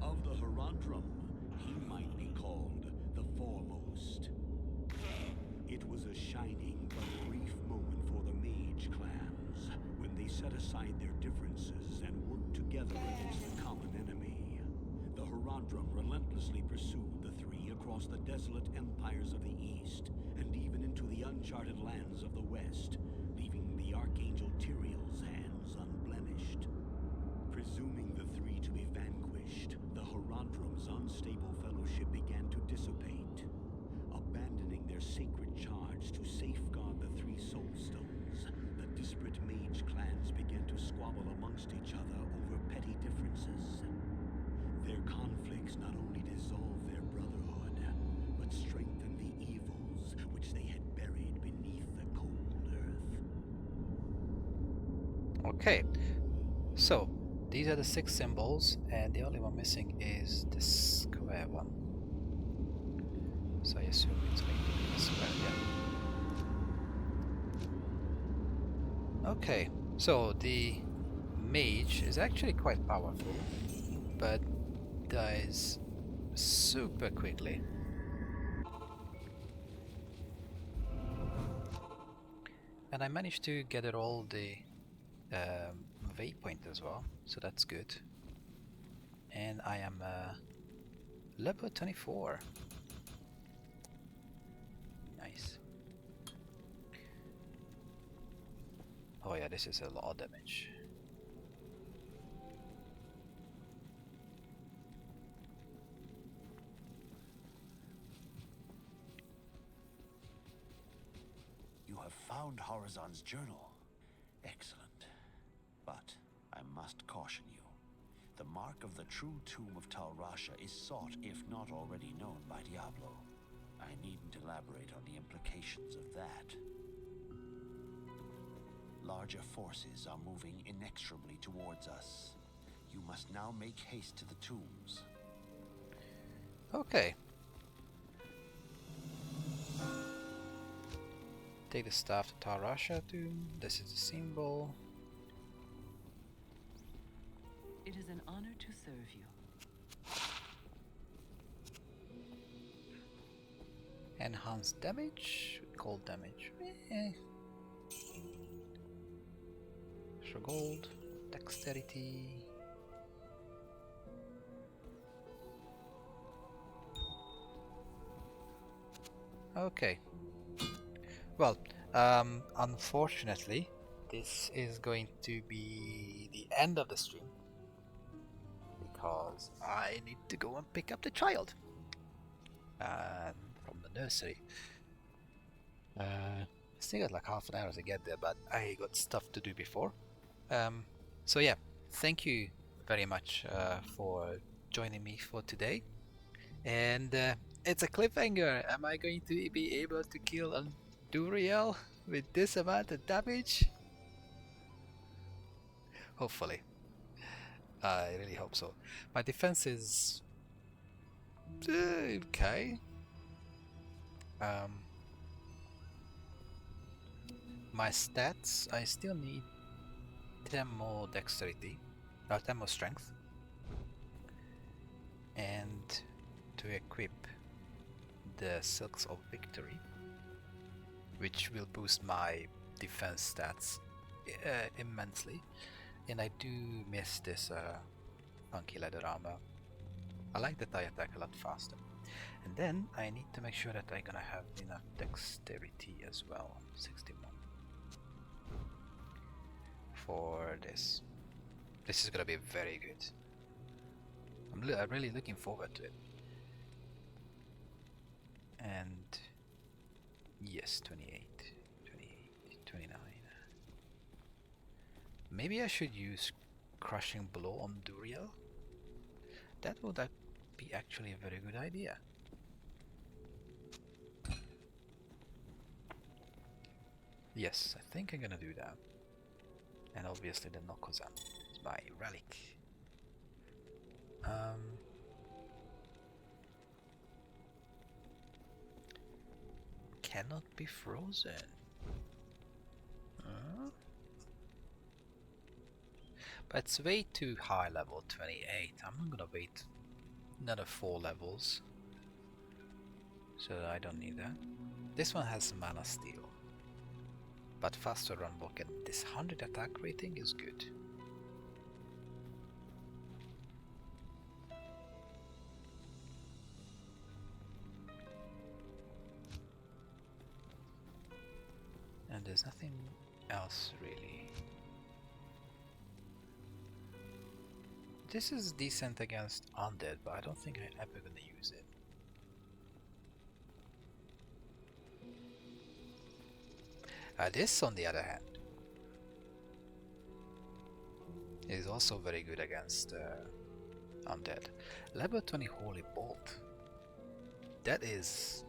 Speaker 3: Of the Herondrum, he might be called the foremost. It was a shining but brief moment for the mage clans when they set aside their differences and worked together against the common enemy. The Herondrum relentlessly pursued the 3 across the desolate empires of the east and even into the uncharted lands of the west, leaving the Archangel Tyrael's hands unblemished. Presuming the 3 to be vanquished, the Herondrum's unstable fellowship began to dissipate. Abandoning their sacred charge to safeguard the 3 soul stones, the disparate mage clans began to squabble amongst each other over petty differences. Their conflicts not only dissolved their brotherhood, but strengthened the evils which they had buried beneath the cold earth.
Speaker 1: Okay, so these are the 6 symbols, and the only one missing is the square one. So I assume it's going to be the square, yeah. Okay, so the mage is actually quite powerful, but dies super quickly. And I managed to gather all the waypoint as well, so that's good. And I am level 24. Nice. Oh yeah, this is a lot of damage.
Speaker 12: You have found Horizon's journal. Excellent. But I must caution you. The mark of the true tomb of Tal Rasha is sought, if not already known, by Diablo. I needn't elaborate on the implications of that. Larger forces are moving inexorably towards us. You must now make haste to the tombs.
Speaker 1: Okay. Take the staff to Tal Rasha tomb. This is the symbol.
Speaker 8: It is an honor to serve you.
Speaker 1: Enhanced damage, cold damage. Extra gold, dexterity. Okay. Well, unfortunately, this is going to be the end of the stream because I need to go and pick up the child from the nursery. Still got like half an hour to get there, but I got stuff to do before. So yeah, thank you very much for joining me for today. And it's a cliffhanger. Am I going to be able to kill Anduriel with this amount of damage? Hopefully. I really hope so. My defense is okay. My stats, I still need 10 more dexterity, 10 more strength, and to equip the Silks of Victory, which will boost my defense stats immensely. And I do miss this funky leather armor. I like that I attack a lot faster. And then I need to make sure that I'm gonna have enough dexterity as well, 61. For this. This is gonna be very good. I'm really looking forward to it. And yes, 28, 28, 29. Maybe I should use Crushing Blow on Duriel. That would be actually a very good idea. Yes, I think I'm gonna do that. And obviously the Nokozan is my relic. Cannot be frozen. But it's way too high level 28. I'm not gonna wait another 4 levels. So I don't need that. This one has mana steal. But faster run walk and this 100 attack rating is good. And there's nothing else really. This is decent against undead, but I don't think I'm ever gonna use it. This, on the other hand, is also very good against undead. Level 20 Holy Bolt. That is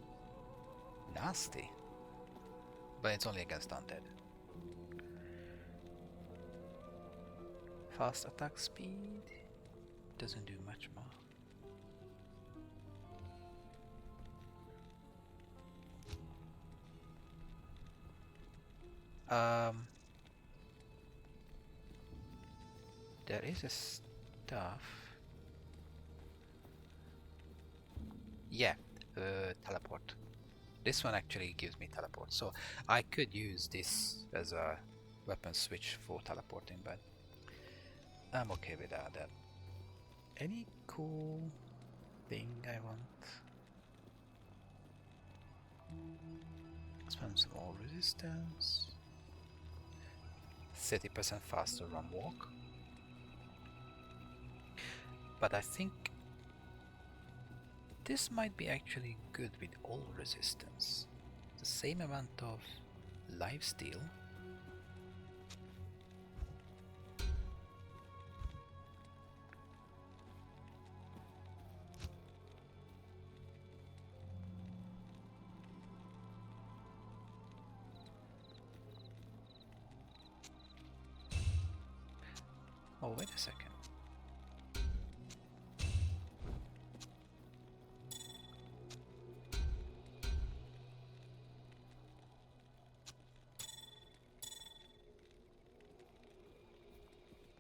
Speaker 1: nasty, but it's only against undead. Fast attack speed doesn't do much more. There is a stuff. Yeah, teleport. This one actually gives me teleport, so I could use this as a weapon switch for teleporting, but I'm okay without that. Any cool thing I want? Spam some more resistance. 30% faster run walk. But I think this might be actually good with all resistance. The same amount of lifesteal. Oh, wait a second.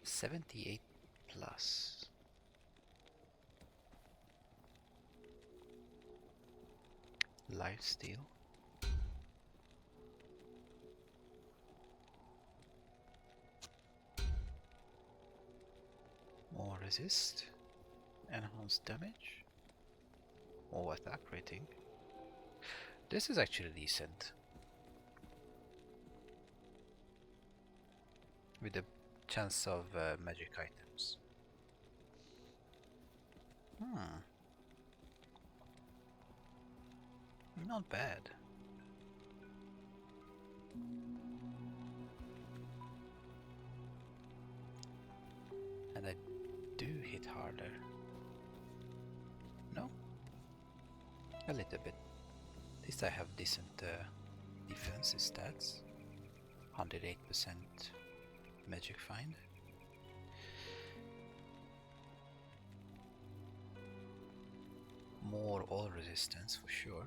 Speaker 1: '78 plus. lifesteal. More resist, enhanced damage, more attack rating. This is actually decent. With the chance of magic items. Not bad. And I do hit harder. No? A little bit. At least I have decent defensive stats. 108% magic find. More all resistance for sure.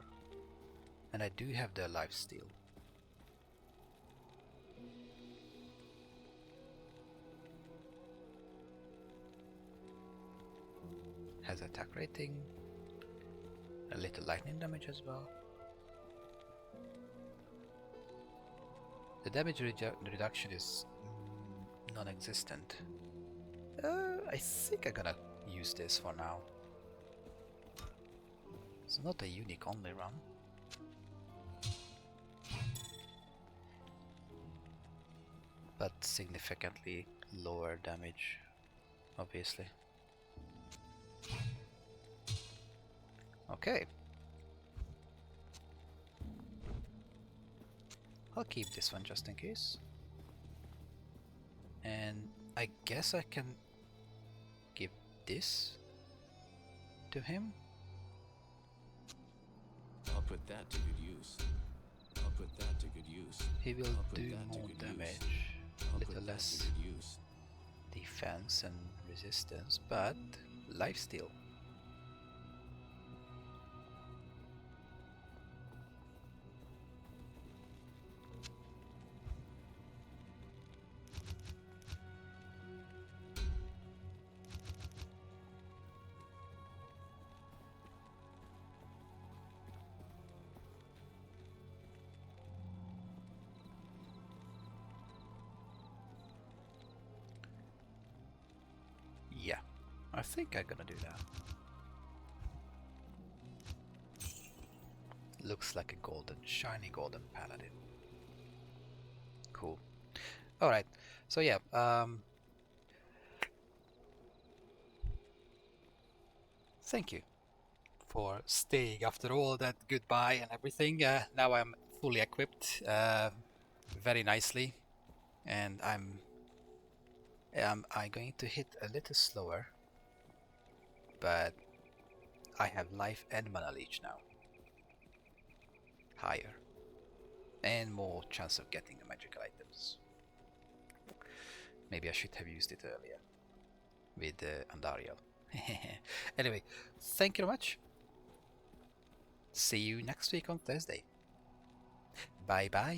Speaker 1: And I do have the lifesteal. Has attack rating, a little lightning damage as well. The damage reduction is non-existent. I think I'm gonna use this for now. It's not a unique only run. But significantly lower damage, obviously. Okay. I'll keep this one just in case. And I guess I can give this to him.
Speaker 10: I'll put that to good use. I'll put that to good use.
Speaker 1: He will do more damage, a little less defense and resistance, but lifesteal. Yeah, I think I'm gonna do that. Looks like a golden, shiny golden paladin. Cool. Alright, so yeah, thank you for staying after all that goodbye and everything. Now I'm fully equipped, very nicely, and I'm going to hit a little slower, but I have life and mana leech now. Higher. And more chance of getting the magical items. Maybe I should have used it earlier with Andariel. Anyway, thank you very much. See you next week on Thursday. Bye bye.